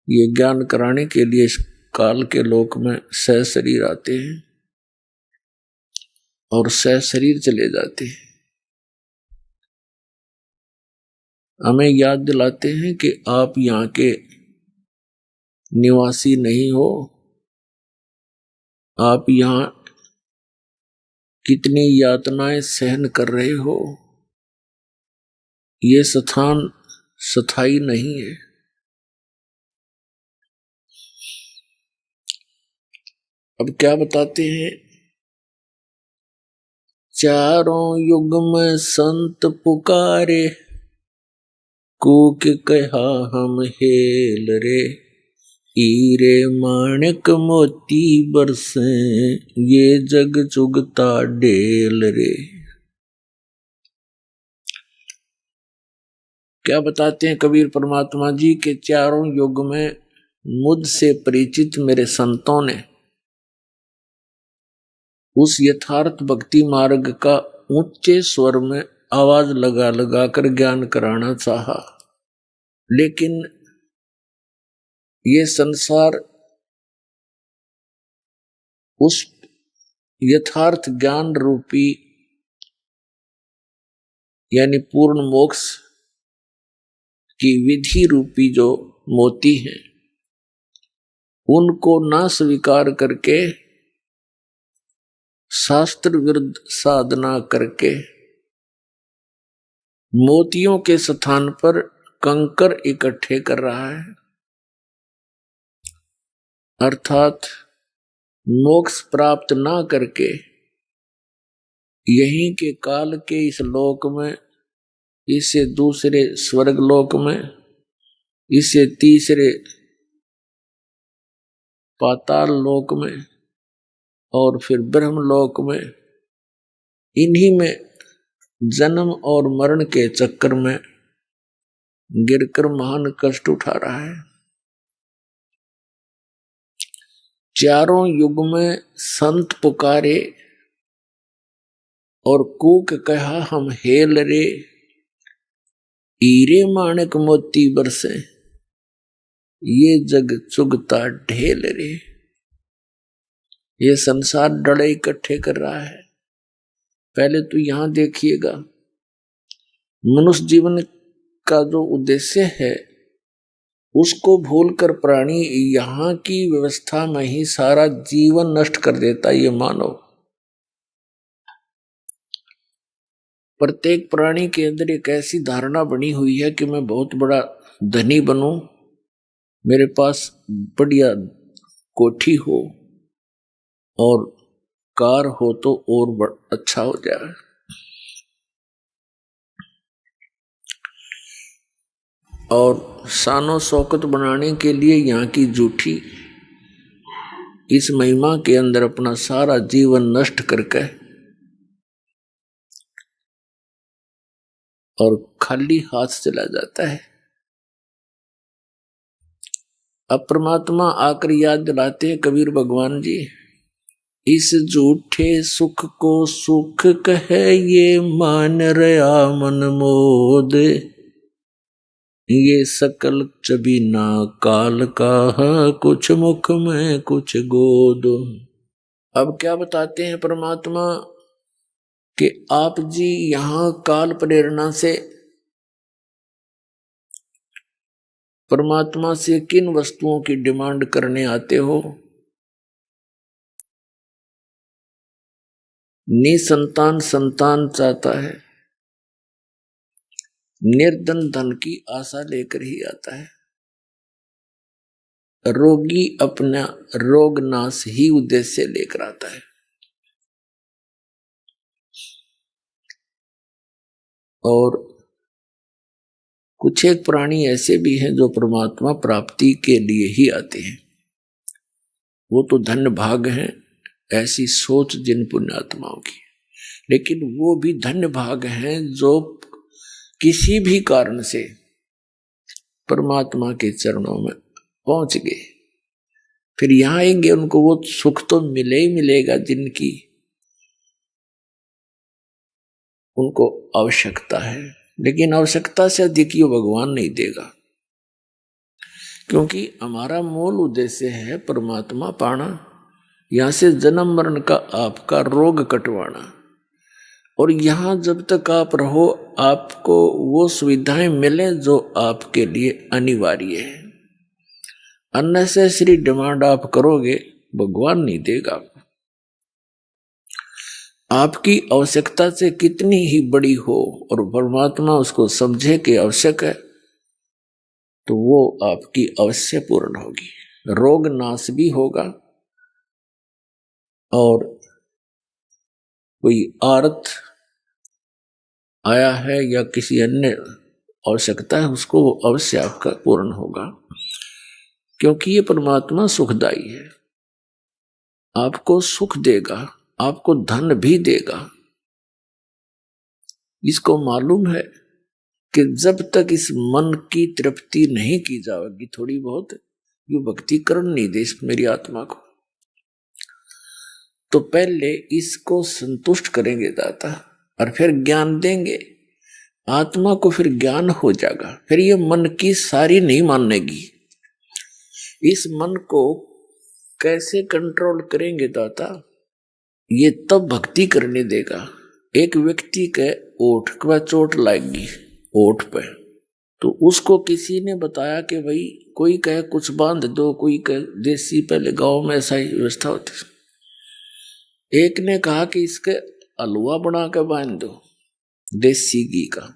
[SPEAKER 2] ये ज्ञान कराने के लिए इस काल के लोक में सह शरीर आते हैं और सह शरीर चले जाते हैं। हमें याद दिलाते हैं कि आप यहाँ के निवासी नहीं हो, आप यहाँ कितनी यातनाएं सहन कर रहे हो, ये स्थान स्थायी नहीं है। अब क्या बताते हैं, चारों युग में संत पुकारे, कूक कहा हम हेल रे, हीरे माणिक मोती बरसे, ये जग चुगता ढेल रे। क्या बताते हैं कबीर परमात्मा जी के चारों युग में मुझसे परिचित मेरे संतों ने उस यथार्थ भक्ति मार्ग का ऊंचे स्वर में आवाज लगा लगा कर ज्ञान कराना चाहा, लेकिन ये संसार उस यथार्थ ज्ञान रूपी यानी पूर्ण मोक्ष की विधि रूपी जो मोती हैं उनको ना स्वीकार करके शास्त्र विरुद्ध साधना करके मोतियों के स्थान पर कंकर इकट्ठे कर रहा है, अर्थात मोक्ष प्राप्त ना करके यहीं के काल के इस लोक में, इससे दूसरे स्वर्ग लोक में, इससे तीसरे पाताल लोक में और फिर ब्रह्म लोक में, इन्हीं में जन्म और मरण के चक्कर में गिरकर महान कष्ट उठा रहा है। चारों युग में संत पुकारे और कूक कहा हम हेल रे, हीरे माणिक मोती बरसे, ये जग चुगता ढेल रे। ये संसार डड़े इकट्ठे कर रहा है। पहले तो यहां देखिएगा, मनुष्य जीवन का जो उद्देश्य है उसको भूलकर प्राणी यहाँ की व्यवस्था में ही सारा जीवन नष्ट कर देता है। ये मानव प्रत्येक प्राणी के अंदर एक ऐसी धारणा बनी हुई है कि मैं बहुत बड़ा धनी बनूं, मेरे पास बढ़िया कोठी हो और कार हो तो और अच्छा हो जाए। और शानो शौकत बनाने के लिए यहाँ की जूठी इस महिमा के अंदर अपना सारा जीवन नष्ट करके और खाली हाथ चला जाता है। अब परमात्मा आकर याद दिलाते हैं कबीर भगवान जी, इस झूठे सुख को सुख कहे ये मान रया मन मोद, ये सकल चबीना काल का कुछ मुख में कुछ गोद। अब क्या बताते हैं परमात्मा कि आप जी यहां काल प्रेरणा से परमात्मा से किन वस्तुओं की डिमांड करने आते हो? निसंतान संतान चाहता है, निर्धन धन की आशा लेकर ही आता है, रोगी अपना रोग नाश ही उद्देश्य लेकर आता है। और कुछ एक प्राणी ऐसे भी हैं जो परमात्मा प्राप्ति के लिए ही आते हैं, वो तो धन्य भाग हैं ऐसी सोच जिन पुण्यात्माओं की। लेकिन वो भी धन्य भाग हैं जो किसी भी कारण से परमात्मा के चरणों में पहुंच गए, फिर यहां आएंगे उनको वो सुख तो मिले ही मिलेगा जिनकी उनको आवश्यकता है। लेकिन आवश्यकता से अधिक ये भगवान नहीं देगा, क्योंकि हमारा मूल उद्देश्य है परमात्मा पाना, यहां से जन्म मरण का आपका रोग कटवाना। और यहां जब तक आप रहो आपको वो सुविधाएं मिले जो आपके लिए अनिवार्य है। अननेसेसरी डिमांड आप करोगे भगवान नहीं देगा। आपकी आवश्यकता से कितनी ही बड़ी हो और परमात्मा उसको समझे कि आवश्यक है तो वो आपकी अवश्य पूर्ण होगी, रोग नाश भी होगा। और कोई आर्थ आया है या किसी अन्य आवश्यकता है उसको वो अवश्य आपका पूर्ण होगा, क्योंकि ये परमात्मा सुखदाई है, आपको सुख देगा, आपको धन भी देगा। इसको मालूम है कि जब तक इस मन की तृप्ति नहीं की जाएगी थोड़ी बहुत, ये भक्ति करण नहीं दे मेरी आत्मा को, तो पहले इसको संतुष्ट करेंगे दाता और फिर ज्ञान देंगे आत्मा को, फिर ज्ञान हो जाएगा। फिर ये मन की सारी नहीं मानेगी। इस मन को कैसे कंट्रोल करेंगे दाता? ये तब भक्ति करने देगा। एक व्यक्ति के ओठ पर चोट लगेगी, ओठ पे, तो उसको किसी ने बताया कि भाई कोई कहे कुछ बांध दो, कोई कहे देसी, पहले गांव में ऐसा ही व्यवस्था होती। एक ने कहा कि इसके हलवा बना के बांध दो देसी घी का।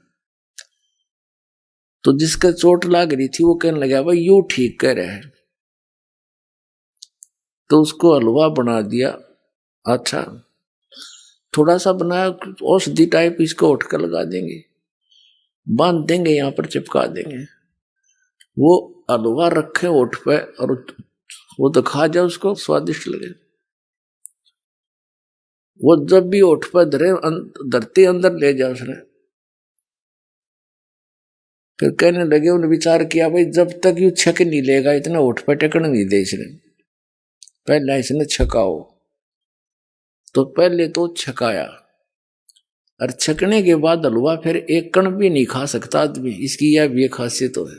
[SPEAKER 2] तो जिसके चोट लग रही थी वो कहने लगा भाई यू ठीक कह रहे हैं, तो उसको हलवा बना दिया। अच्छा थोड़ा सा बनाया, औषधि टाइप इसको उठ कर लगा देंगे, बांध देंगे, यहाँ पर चिपका देंगे। वो हलवा रखे ओठ पे और वो तो खा जाए उसको स्वादिष्ट लगे। वो जब भी ओठ पे धरती अंदर ले जाए उसने, फिर कहने लगे, उन्हें विचार किया भाई जब तक यू छक नहीं लेगा इतना ओठ पे टेकन नहीं दे इसने, पहले इसने छकाओ। तो पहले तो छकाया और छकने के बाद हलवा फिर एक कण भी नहीं खा सकता आदमी, इसकी यह भी खासियत है।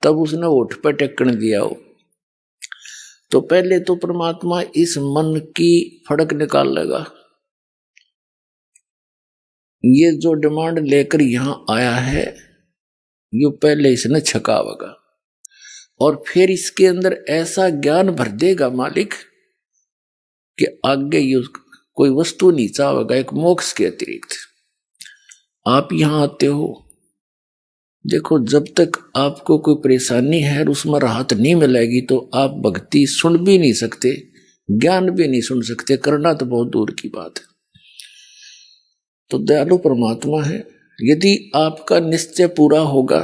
[SPEAKER 2] तब उसने ओठ पर टेकन दिया हो। तो पहले तो परमात्मा इस मन की फड़क निकाल लेगा। ये जो डिमांड लेकर यहां आया है ये पहले इसने छकावेगा और फिर इसके अंदर ऐसा ज्ञान भर देगा मालिक कि आगे ये कोई वस्तु नहीं चाहेगा एक मोक्ष के अतिरिक्त। आप यहां आते हो देखो, जब तक आपको कोई परेशानी है और उसमें राहत नहीं मिलेगी तो आप भक्ति सुन भी नहीं सकते, ज्ञान भी नहीं सुन सकते, करना तो बहुत दूर की बात है। तो दयालु परमात्मा है। यदि आपका निश्चय पूरा होगा,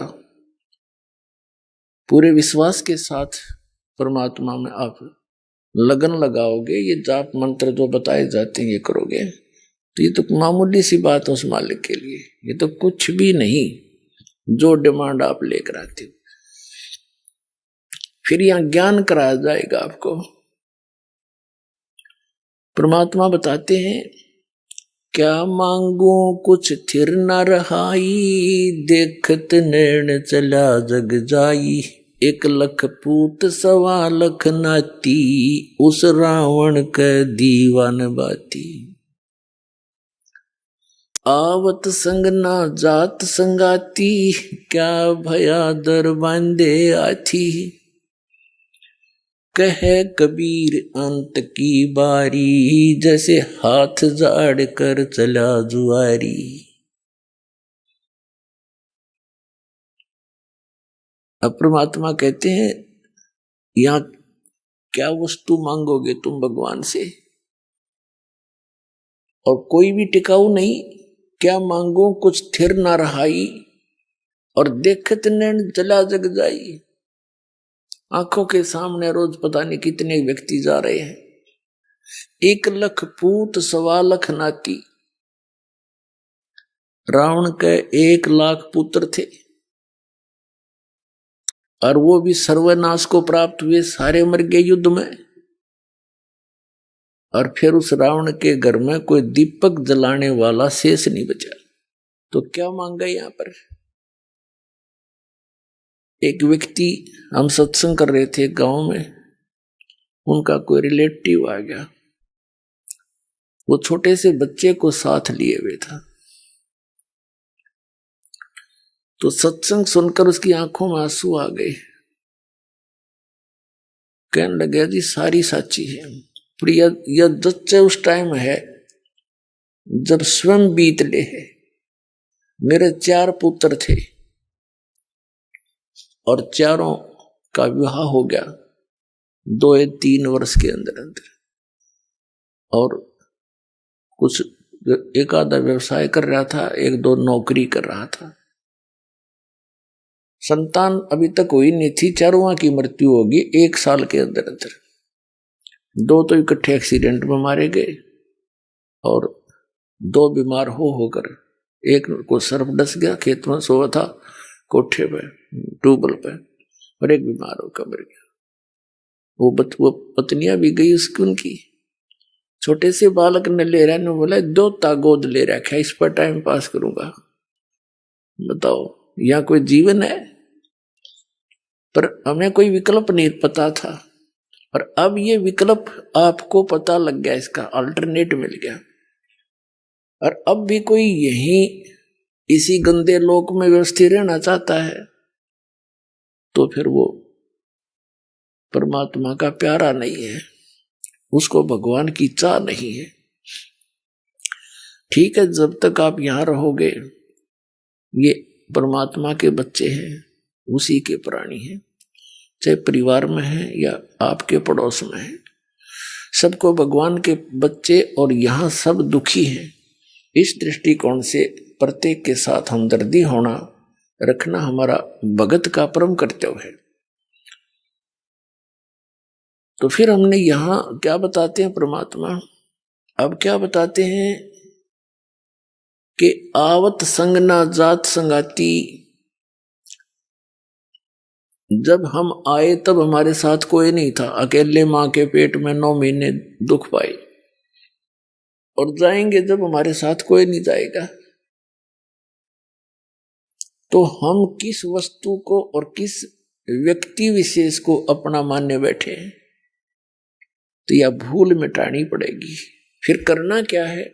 [SPEAKER 2] पूरे विश्वास के साथ परमात्मा में आप लगन लगाओगे, ये जाप मंत्र जो बताए जाते हैं ये करोगे, तो ये तो मामूली सी बात है उस मालिक के लिए, ये तो कुछ भी नहीं जो डिमांड आप लेकर आते हो। फिर यहां ज्ञान कराया जाएगा आपको। परमात्मा बताते हैं, क्या मांगू कुछ थिर न रहाई, देखत नैन चला जग जाई, 1,00,000 पूत 1,25,00,000 नाती, उस रावण के दीवान बाती, आवत संग ना जात संगाती, क्या भया दर बांधे आथी, कहे कबीर अंत की बारी, जैसे हाथ जाड़ कर चला जुआरी। अब परमात्मा कहते हैं, यहां क्या वस्तु मांगोगे तुम भगवान से, और कोई भी टिकाऊ नहीं। क्या मांगो कुछ थिर ना रहाई, और देखत नैन चला जग जाई। आंखों के सामने रोज पता नहीं कितने व्यक्ति जा रहे हैं। 1,00,000 पूत 1,25,00,000 नाती। रावण के 1,00,000 पुत्र थे, और वो भी सर्वनाश को प्राप्त हुए, सारे मर गए युद्ध में। और फिर उस रावण के घर में कोई दीपक जलाने वाला शेष नहीं बचा। तो क्या मांगा यहां पर? एक व्यक्ति, हम सत्संग कर रहे थे गांव में, उनका कोई रिलेटिव आ गया, वो छोटे से बच्चे को साथ लिए हुए था। तो सत्संग सुनकर उसकी आंखों में आंसू आ गए। कहने लगे, जी सारी साची है, पर यह सच्चे उस टाइम है जब स्वयं बीत ले है। मेरे 4 पुत्र थे और चारों का विवाह हो गया 2 या 3 वर्ष के अंदर अंदर, और कुछ एक आधा व्यवसाय कर रहा था, 1-2 नौकरी कर रहा था। संतान अभी तक हुई नहीं थी, चारों की मृत्यु होगी 1 साल के अंदर अंदर। 2 तो इकट्ठे एक्सीडेंट में मारे गए, और 2 बीमार होकर, एक को सर्प डस गया, खेत में सोया था कोठे पे ट्यूबवेल पे, और एक बीमार होकर मर गया। वो पत्नियां भी गई उसकी, उनकी। छोटे से बालक ने ले रहा, ने बोला 2 गोद ले रखा, इस पर टाइम पास करूंगा। बताओ, यहां कोई जीवन है? पर हमें कोई विकल्प नहीं पता था, और अब ये विकल्प आपको पता लग गया, इसका अल्टरनेट मिल गया। और अब भी कोई यही इसी गंदे लोक में व्यवस्थित रहना चाहता है, तो फिर वो परमात्मा का प्यारा नहीं है, उसको भगवान की चाह नहीं है। ठीक है, जब तक आप यहां रहोगे, ये परमात्मा के बच्चे हैं, उसी के प्राणी हैं, चाहे परिवार में है या आपके पड़ोस में है, सबको भगवान के बच्चे, और यहां सब दुखी हैं। इस दृष्टिकोण से प्रत्येक के साथ हमदर्दी होना, रखना हमारा भगत का परम कर्तव्य है। तो फिर हमने यहां क्या बताते हैं परमात्मा, अब क्या बताते हैं कि आवत संग ना जात संगाती। जब हम आए तब हमारे साथ कोई नहीं था, अकेले मां के पेट में 9 महीने दुख पाए, और जाएंगे जब हमारे साथ कोई नहीं जाएगा। तो हम किस वस्तु को और किस व्यक्ति विशेष को अपना मानने बैठे हैं, तो यह भूल मिटानी पड़ेगी। फिर करना क्या है,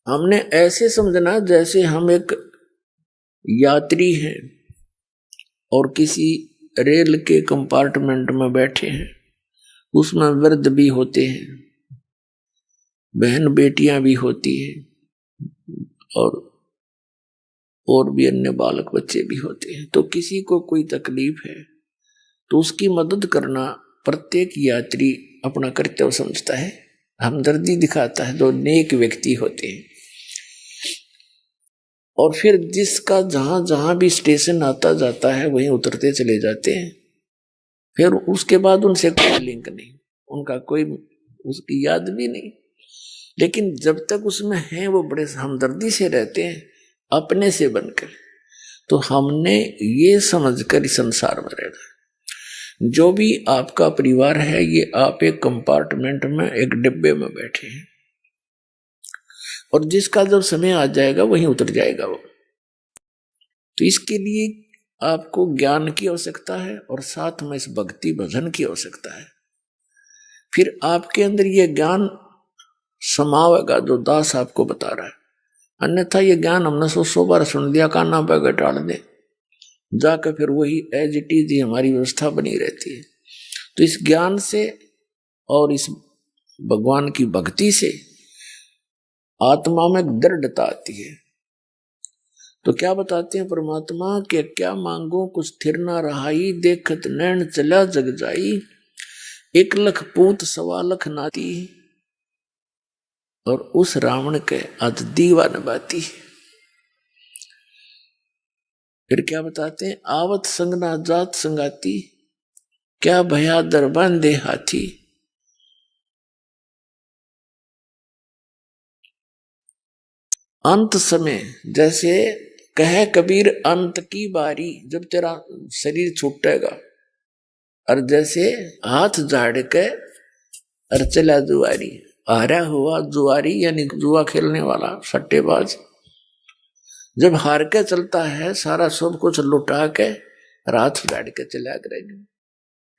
[SPEAKER 2] हमने ऐसे समझना जैसे हम एक यात्री हैं और किसी रेल के कंपार्टमेंट में बैठे हैं, उसमें वृद्ध भी होते हैं, बहन बेटियां भी होती हैं, और और भी अन्य बालक बच्चे भी होते हैं। तो किसी को कोई तकलीफ है तो उसकी मदद करना प्रत्येक यात्री अपना कर्तव्य समझता है, हमदर्दी दिखाता है। जो नेक व्यक्ति होते हैं और फिर जिसका जहां जहां भी स्टेशन आता जाता है वहीं उतरते चले जाते हैं। फिर उसके बाद उनसे कोई लिंक नहीं, उनका कोई उसकी याद भी नहीं। लेकिन जब तक उसमें है वो बड़े हमदर्दी से रहते हैं, अपने से बनकर। तो हमने ये समझकर इस संसार में रहना। जो भी आपका परिवार है ये आप एक कंपार्टमेंट में, एक डिब्बे में बैठे हैं और जिसका जब समय आ जाएगा वहीं उतर जाएगा वो। तो इसके लिए आपको ज्ञान की आवश्यकता है और साथ में इस भक्ति भजन की आवश्यकता है। फिर आपके अंदर ये ज्ञान समावेगा जो दास आपको बता रहा है। अन्यथा ये ज्ञान हमने 100 बार सुन लिया, काना पे टाल दे, जाकर फिर वही एज इट इज हमारी व्यवस्था बनी रहती है। तो इस ज्ञान से और इस भगवान की भक्ति से आत्मा में दृढ़ता आती है। तो क्या बताते हैं परमात्मा के, क्या मांगो कुछ थिर ना रहाई, देखत नैन चला जग जाई, 1 लाख पूत 1.25 लाख नाती, और उस रावण के आज दीवा नबाती। फिर क्या बताते हैं, आवत संग ना जात संगाती, क्या भया दर बांधे हाथी। अंत समय जैसे कहे कबीर अंत की बारी, जब तेरा शरीर छूटेगा और जैसे हाथ झाड़ के और चला जुआरी, हारा हुआ जुआरी यानी जुआ खेलने वाला सट्टेबाज, जब हार के चलता है सारा सब कुछ लुटा के हाथ झाड़ के चला करेगा,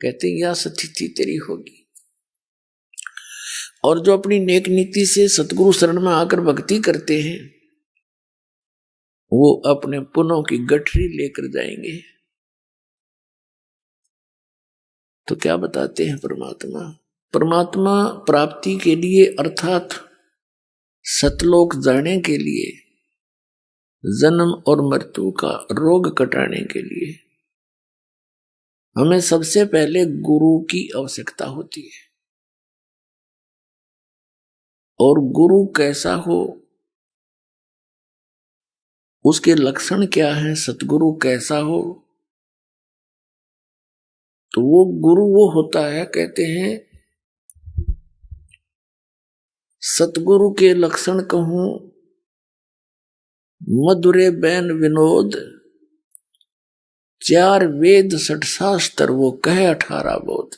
[SPEAKER 2] कहते हैं यह स्थिति तेरी होगी। और जो अपनी नेक नीति से सतगुरु शरण में आकर भक्ति करते हैं वो अपने पुनों की गठरी लेकर जाएंगे। तो क्या बताते हैं परमात्मा, परमात्मा प्राप्ति के लिए अर्थात सतलोक जाने के लिए, जन्म और मृत्यु का रोग कटाने के लिए हमें सबसे पहले गुरु की आवश्यकता होती है। और गुरु कैसा हो, उसके लक्षण क्या है, सतगुरु कैसा हो, तो वो गुरु वो होता है, कहते हैं सतगुरु के लक्षण कहूं, मधुरे बैन विनोद, 4 वेद 6 शास्त्र वो कहे 18 बोध।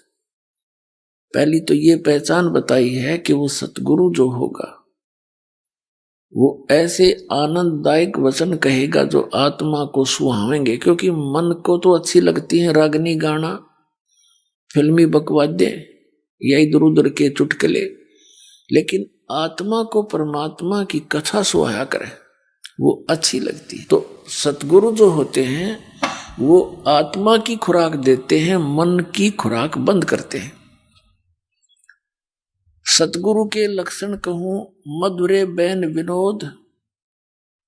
[SPEAKER 2] पहली तो ये पहचान बताई है कि वो सतगुरु जो होगा वो ऐसे आनंददायक वचन कहेगा जो आत्मा को सुहावेंगे। क्योंकि मन को तो अच्छी लगती है रागनी गाना, फिल्मी बकवादे या इधर उधर के चुटकुले, लेकिन आत्मा को परमात्मा की कथा सुहाया करे वो अच्छी लगती। तो सतगुरु जो होते हैं वो आत्मा की खुराक देते हैं, मन की खुराक बंद करते हैं। सतगुरु के लक्षण कहूं, मधुरे बैन विनोद,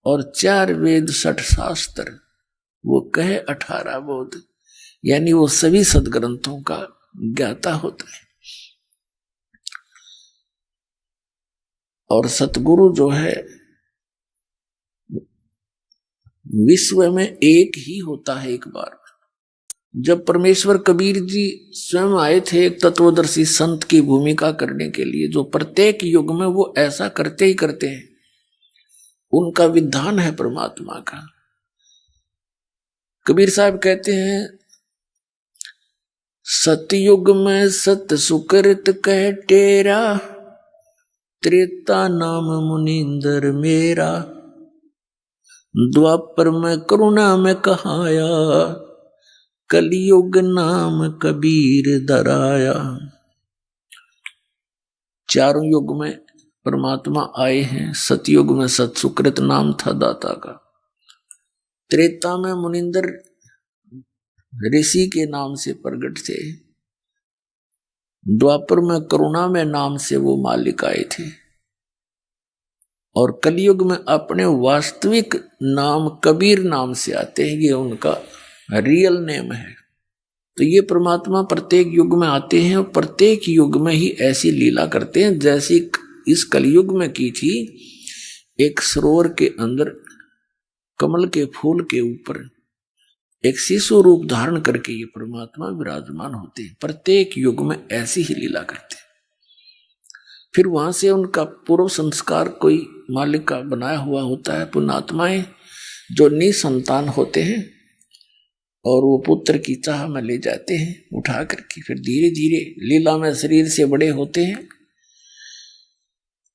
[SPEAKER 2] और 4 वेद 6 शास्त्र वो कहे 18 बोध, यानी वो सभी सदग्रंथों का ज्ञाता होता है। और सतगुरु जो है विश्व में एक ही होता है। एक बार जब परमेश्वर कबीर जी स्वयं आए थे एक तत्वदर्शी संत की भूमिका करने के लिए, जो प्रत्येक युग में वो ऐसा करते ही करते हैं, उनका विधान है परमात्मा का। कबीर साहब कहते हैं, सतयुग में सत सुकृत कह टेरा, त्रेता नाम मुनिंदर मेरा, द्वापर में करुणा में कहाया, कलयुग नाम कबीर दराया। चारों युग में परमात्मा आए हैं। सतयुग में सत सुकृत नाम था दाता का, त्रेता में मुनिंदर ऋषि के नाम से प्रकट थे, द्वापर में करुणा में नाम से वो मालिक आए थे, और कलयुग में अपने वास्तविक नाम कबीर नाम से आते हैं, ये उनका रियल नेम है। तो ये परमात्मा प्रत्येक युग में आते हैं और प्रत्येक युग में ही ऐसी लीला करते हैं जैसी इस कलयुग में की थी। एक सरोवर के अंदर कमल के फूल के ऊपर एक शिशु रूप धारण करके ये परमात्मा विराजमान होते हैं, प्रत्येक युग में ऐसी ही लीला करते हैं। फिर वहां से उनका पूर्व संस्कार कोई मालिक का बनाया हुआ होता है। पुण्यात्माएं जो निसंतान होते हैं और वो पुत्र की चाह में ले जाते हैं उठा करके, फिर धीरे धीरे लीला में शरीर से बड़े होते हैं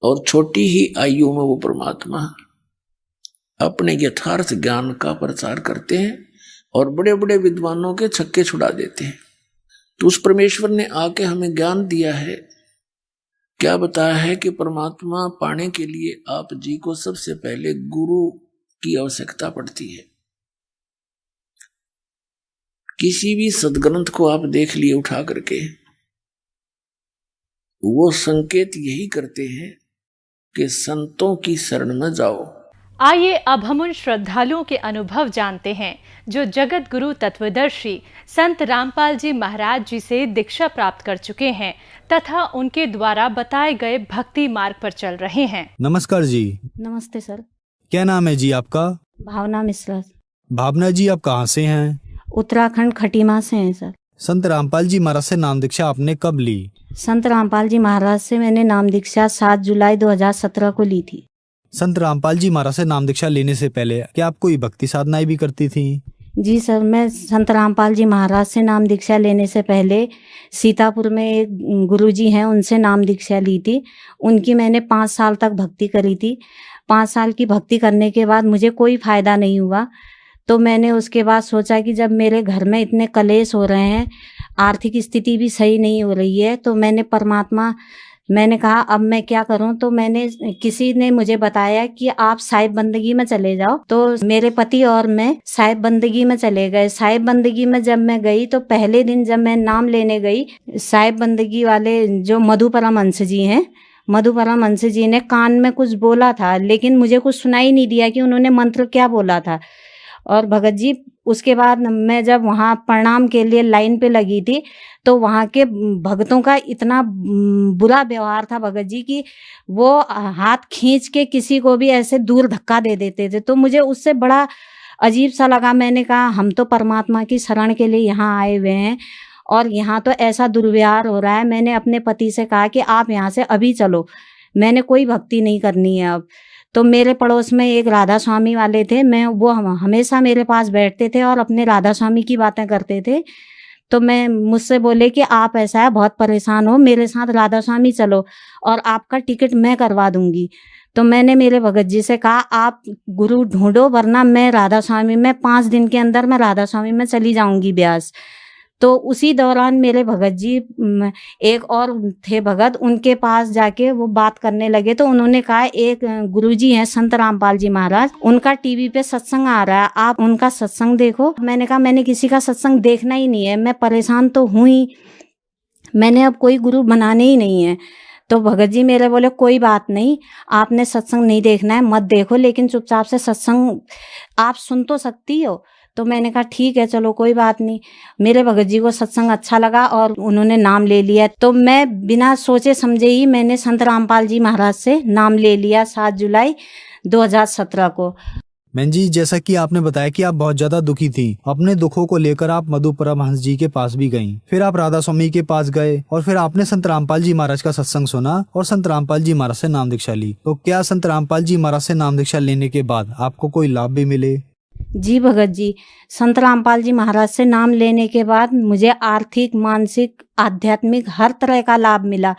[SPEAKER 2] और छोटी ही आयु में वो परमात्मा अपने यथार्थ ज्ञान का प्रचार करते हैं और बड़े बड़े विद्वानों के छक्के छुड़ा देते हैं। तो उस परमेश्वर ने आके हमें ज्ञान दिया है, क्या बताया है कि परमात्मा पाने के लिए आप जी को सबसे पहले गुरु की आवश्यकता पड़ती है। किसी भी सदग्रंथ को आप देख लिए उठा करके, वो संकेत यही करते हैं कि संतों की शरण में जाओ।
[SPEAKER 3] आइए अब हम उन श्रद्धालुओं के अनुभव जानते हैं जो जगत गुरु तत्वदर्शी संत रामपाल जी महाराज जी से दीक्षा प्राप्त कर चुके हैं तथा उनके द्वारा बताए गए भक्ति मार्ग पर चल रहे हैं।
[SPEAKER 4] नमस्कार जी।
[SPEAKER 5] नमस्ते सर।
[SPEAKER 4] क्या नाम है जी आपका?
[SPEAKER 5] भावना मिश्रा।
[SPEAKER 4] भावना जी, आप कहाँ से हैं?
[SPEAKER 5] उत्तराखंड खटीमा से हैं सर।
[SPEAKER 4] संत रामपाल जी महाराज से नाम दीक्षा आपने कब ली?
[SPEAKER 5] संत रामपाल जी महाराज से मैंने नाम दीक्षा 7 जुलाई 2017 को ली थी।
[SPEAKER 4] संत रामपाल जी महाराज से नाम दीक्षा लेने से पहले क्या आप कोई भक्ति साधनाएं भी करती थी?
[SPEAKER 5] जी सर, मैं संत रामपाल जी महाराज से नाम दीक्षा लेने से पहले सीतापुर में एक गुरुजी हैं, उनसे नाम दीक्षा ली थी। उनकी मैंने 5 साल तक भक्ति करी थी। 5 साल की भक्ति करने के बाद मुझे कोई फायदा नहीं हुआ। तो मैंने उसके बाद सोचा कि जब मेरे घर में इतने कलेश हो रहे हैं, आर्थिक स्थिति भी सही नहीं हो रही है, तो मैंने कहा अब मैं क्या करूं। तो किसी ने मुझे बताया कि आप साहिब बंदगी में चले जाओ। तो मेरे पति और मैं साहिब बंदगी में चले गए। साहिब बंदगी में जब मैं गई तो पहले दिन जब मैं नाम लेने गई, साहिब बंदगी वाले जो मधु परमहंस जी हैं, मधु परमहंस जी ने कान में कुछ बोला था, लेकिन मुझे कुछ सुनाई नहीं दिया कि उन्होंने मंत्र क्या बोला था। और भगत जी, उसके बाद मैं जब वहाँ प्रणाम के लिए लाइन पे लगी थी तो वहाँ के भक्तों का इतना बुरा व्यवहार था भगत जी कि वो हाथ खींच के किसी को भी ऐसे दूर धक्का दे देते थे। तो मुझे उससे बड़ा अजीब सा लगा। मैंने कहा हम तो परमात्मा की शरण के लिए यहाँ आए हुए हैं और यहाँ तो ऐसा दुर्व्यवहार हो रहा है। मैंने अपने पति से कहा कि आप यहाँ से अभी चलो, मैंने कोई भक्ति नहीं करनी है अब। तो मेरे पड़ोस में एक राधा स्वामी वाले थे, वो हमेशा मेरे पास बैठते थे और अपने राधा स्वामी की बातें करते थे। तो मुझसे बोले कि आप ऐसा है, बहुत परेशान हो, मेरे साथ राधा स्वामी चलो और आपका टिकट मैं करवा दूंगी। तो मैंने मेरे भगत जी से कहा आप गुरु ढूंढो, वरना मैं राधा स्वामी में 5 दिन के अंदर मैं राधा स्वामी में चली जाऊंगी ब्यास। तो उसी दौरान मेरे भगत जी, एक और थे भगत, उनके पास जाके वो बात करने लगे। तो उन्होंने कहा एक गुरुजी हैं संत रामपाल जी महाराज, उनका टीवी पे सत्संग आ रहा है, आप उनका सत्संग देखो। मैंने कहा मैंने किसी का सत्संग देखना ही नहीं है, मैं परेशान तो हूँ ही, मैंने अब कोई गुरु बनाने ही नहीं है। तो भगत जी मेरे बोले कोई बात नहीं, आपने सत्संग नहीं देखना है मत देखो, लेकिन चुपचाप से सत्संग आप सुन तो सकती हो। तो मैंने कहा ठीक है चलो कोई बात नहीं। मेरे भगत जी को सत्संग अच्छा लगा और उन्होंने नाम ले लिया। तो मैं बिना सोचे समझे ही मैंने संत रामपाल जी महाराज से नाम ले लिया 7 जुलाई 2017 को।
[SPEAKER 4] बहन जी, जैसा कि आपने बताया कि आप बहुत ज्यादा दुखी थी, अपने दुखों को लेकर आप मधु परमहंस जी के पास भी गईं, फिर आप राधा स्वामी के पास गए और फिर आपने संत रामपाल जी महाराज का सत्संग सुना और संत रामपाल जी महाराज से नाम दीक्षा ली। तो क्या संत रामपाल जी महाराज से नाम दीक्षा लेने के बाद आपको कोई लाभ भी मिले?
[SPEAKER 5] जी भगत जी, संत रामपाल जी महाराज से नाम लेने के बाद मुझे आर्थिक, मानसिक, आध्यात्मिक हर तरह का लाभ मिला।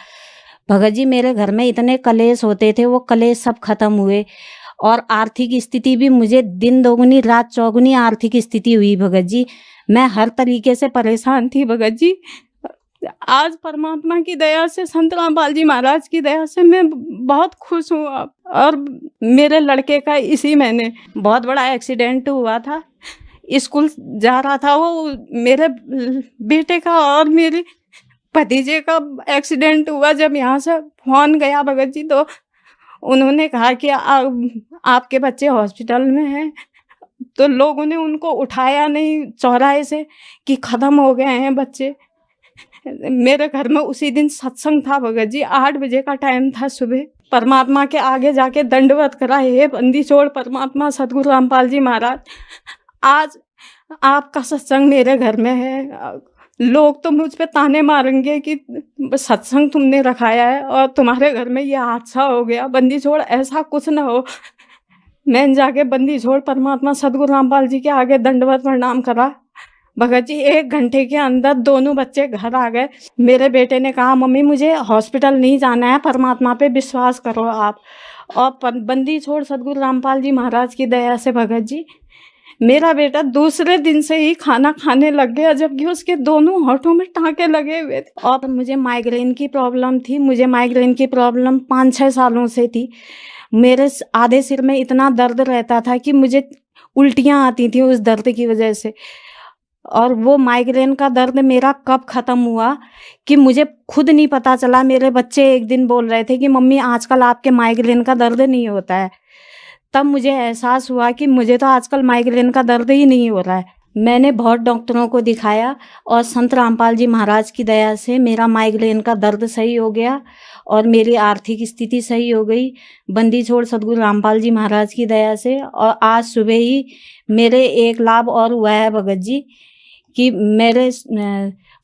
[SPEAKER 5] भगत जी मेरे घर में इतने कलेश होते थे, वो कलेश सब खत्म हुए और आर्थिक स्थिति भी मुझे दिन दोगुनी रात चौगुनी आर्थिक स्थिति हुई। भगत जी मैं हर तरीके से परेशान थी। भगत जी आज परमात्मा की दया से, संत रामपाल जी महाराज की दया से मैं बहुत खुश हूँ। और मेरे लड़के का इसी महीने बहुत बड़ा एक्सीडेंट हुआ था, स्कूल जा रहा था वो, मेरे बेटे का और मेरे भतीजे का एक्सीडेंट हुआ। जब यहाँ से फोन गया भगत जी तो
[SPEAKER 6] उन्होंने कहा कि आपके बच्चे हॉस्पिटल में हैं, तो लोगों ने उनको उठाया नहीं चौराहे से कि ख़त्म हो गए हैं बच्चे। मेरे घर में उसी दिन सत्संग था भगत जी, 8 बजे का टाइम था सुबह। परमात्मा के आगे जाके दंडवत करा, हे बंदी छोड़ परमात्मा सदगुरु रामपाल जी महाराज, आज आपका सत्संग मेरे घर में है। लोग तो मुझ पे ताने मारेंगे कि सत्संग तुमने रखाया है और तुम्हारे घर में ये हादसा हो गया। बंदी छोड़ ऐसा कुछ ना हो। मैंने जाके बंदी छोड़ परमात्मा सदगुरु रामपाल जी के आगे दंडवत प्रणाम करा। भगत जी 1 घंटे के अंदर दोनों बच्चे घर आ गए। मेरे बेटे ने कहा मम्मी मुझे हॉस्पिटल नहीं जाना है, परमात्मा पे विश्वास करो आप। और बंदी छोड़ सदगुरु रामपाल जी महाराज की दया से भगत जी मेरा बेटा दूसरे दिन से ही खाना खाने लग गया, जबकि उसके दोनों होठों में टाँके लगे हुए थे। और मुझे माइग्रेन की प्रॉब्लम थी। मुझे माइग्रेन की प्रॉब्लम 5-6 सालों से थी। मेरे आधे सिर में इतना दर्द रहता था कि मुझे उल्टियाँ आती थी उस दर्द की वजह से। और वो माइग्रेन का दर्द मेरा कब ख़त्म हुआ कि मुझे खुद नहीं पता चला। मेरे बच्चे एक दिन बोल रहे थे कि मम्मी आजकल आपके माइग्रेन का दर्द नहीं होता है। तब मुझे एहसास हुआ कि मुझे तो आजकल माइग्रेन का दर्द ही नहीं हो रहा है। मैंने बहुत डॉक्टरों को दिखाया और संत रामपाल जी महाराज की दया से मेरा माइग्रेन का दर्द सही हो गया और मेरी आर्थिक स्थिति सही हो गई बंदी छोड़ सदगुरु रामपाल जी महाराज की दया से। और आज सुबह ही मेरे एक लाभ और हुआ है भगत जी कि मेरे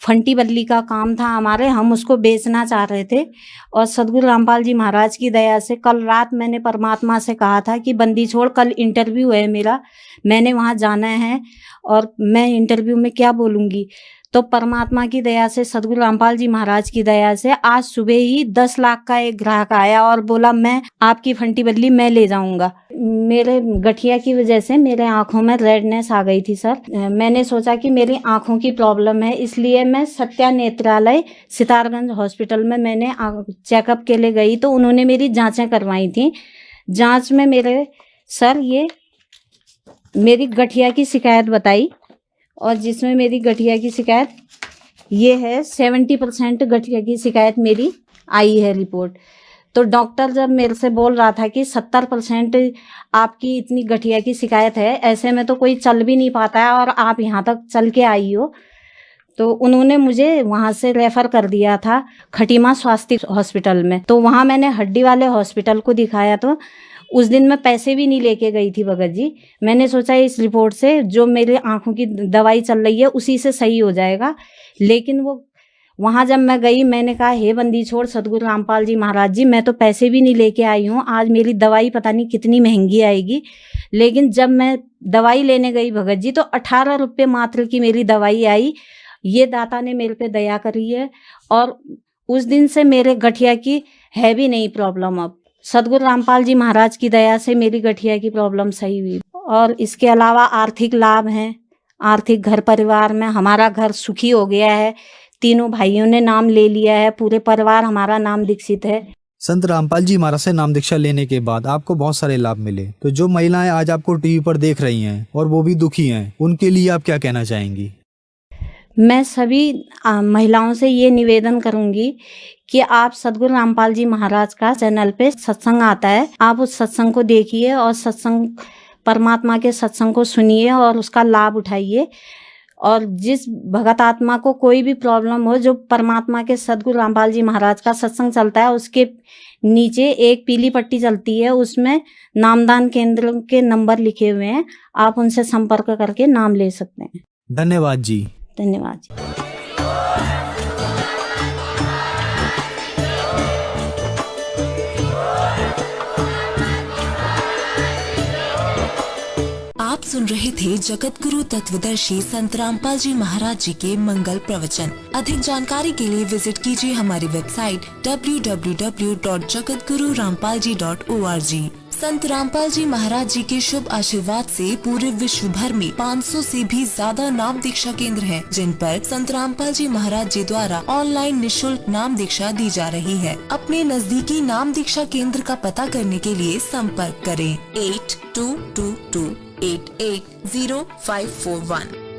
[SPEAKER 6] फंटी बल्ली का काम था हमारे, हम उसको बेचना चाह रहे थे और सदगुरु रामपाल जी महाराज की दया से कल रात मैंने परमात्मा से कहा था कि बंदी छोड़ कल इंटरव्यू है मेरा, मैंने वहाँ जाना है और मैं इंटरव्यू में क्या बोलूँगी। तो परमात्मा की दया से सदगुरु रामपाल जी महाराज की दया से आज सुबह ही 10 लाख का एक ग्राहक आया और बोला मैं आपकी फंटी बल्ली मैं ले जाऊंगा। मेरे गठिया की वजह से मेरे आंखों में रेडनेस आ गई थी सर। मैंने सोचा कि मेरी आंखों की प्रॉब्लम है, इसलिए मैं सत्या नेत्रालय सितारगंज हॉस्पिटल में मैंने चेकअप के लिए गई। तो उन्होंने मेरी जाँचें करवाई थी। जाँच में मेरे सर ये मेरी गठिया की शिकायत बताई और जिसमें मेरी गठिया की शिकायत ये है 70% गठिया की शिकायत मेरी आई है रिपोर्ट। तो डॉक्टर जब मेरे से बोल रहा था कि 70% आपकी इतनी गठिया की शिकायत है, ऐसे में तो कोई चल भी नहीं पाता है और आप यहाँ तक चल के आई हो, तो उन्होंने मुझे वहाँ से रेफ़र कर दिया था खटीमा स्वास्थ्य हॉस्पिटल में। तो वहाँ मैंने हड्डी वाले हॉस्पिटल को दिखाया। तो उस दिन मैं पैसे भी नहीं लेके गई थी भगत जी। मैंने सोचा इस रिपोर्ट से जो मेरे आंखों की दवाई चल रही है उसी से सही हो जाएगा। लेकिन वो वहाँ जब मैं गई मैंने कहा हे बंदी छोड़ सदगुरु रामपाल जी महाराज जी, मैं तो पैसे भी नहीं लेके आई हूँ, आज मेरी दवाई पता नहीं कितनी महंगी आएगी। लेकिन जब मैं दवाई लेने गई भगत जी तो 18 रुपये मात्र की मेरी दवाई आई। ये दाता ने मेरे पे दया करी है और उस दिन से मेरे गठिया की है भी नहीं प्रॉब्लम। अब सदगुरु रामपाल जी महाराज की दया से मेरी गठिया की प्रॉब्लम सही हुई। और इसके अलावा आर्थिक लाभ हैं। आर्थिक घर परिवार में हमारा घर सुखी हो गया है। तीनों भाइयों ने नाम ले लिया है, पूरे परिवार हमारा नाम दीक्षित है।
[SPEAKER 4] संत रामपाल जी महाराज से नाम दीक्षा लेने के बाद आपको बहुत सारे लाभ मिले। तो जो महिलाएं आज आपको टीवी पर देख रही हैं और वो भी दुखी हैं, उनके लिए आप क्या कहना चाहेंगी?
[SPEAKER 5] मैं सभी महिलाओं से ये निवेदन करूंगी कि आप सदगुरु रामपाल जी महाराज का चैनल पे सत्संग आता है, आप उस सत्संग को देखिए और सत्संग परमात्मा के सत्संग को सुनिए और उसका लाभ उठाइए। और जिस भगत आत्मा को कोई भी प्रॉब्लम हो, जो परमात्मा के सदगुरु रामपाल जी महाराज का सत्संग चलता है उसके नीचे एक पीली पट्टी चलती है, उसमें नामदान केंद्र के नंबर लिखे हुए हैं, आप उनसे संपर्क करके नाम ले सकते हैं।
[SPEAKER 4] धन्यवाद जी।
[SPEAKER 5] धन्यवाद जी।
[SPEAKER 7] आप सुन रहे थे जगत गुरु तत्वदर्शी संत रामपाल जी महाराज जी के मंगल प्रवचन। अधिक जानकारी के लिए विजिट कीजिए हमारी वेबसाइट www.jagatgururampalji.org। संत रामपाल जी महाराज जी के शुभ आशीर्वाद से पूरे विश्व भर में 500 से भी ज्यादा नाम दीक्षा केंद्र हैं, जिन पर संत रामपाल जी महाराज जी द्वारा ऑनलाइन निशुल्क नाम दीक्षा दी जा रही है। अपने नजदीकी नाम दीक्षा केंद्र का पता करने के लिए संपर्क करें 8222880541।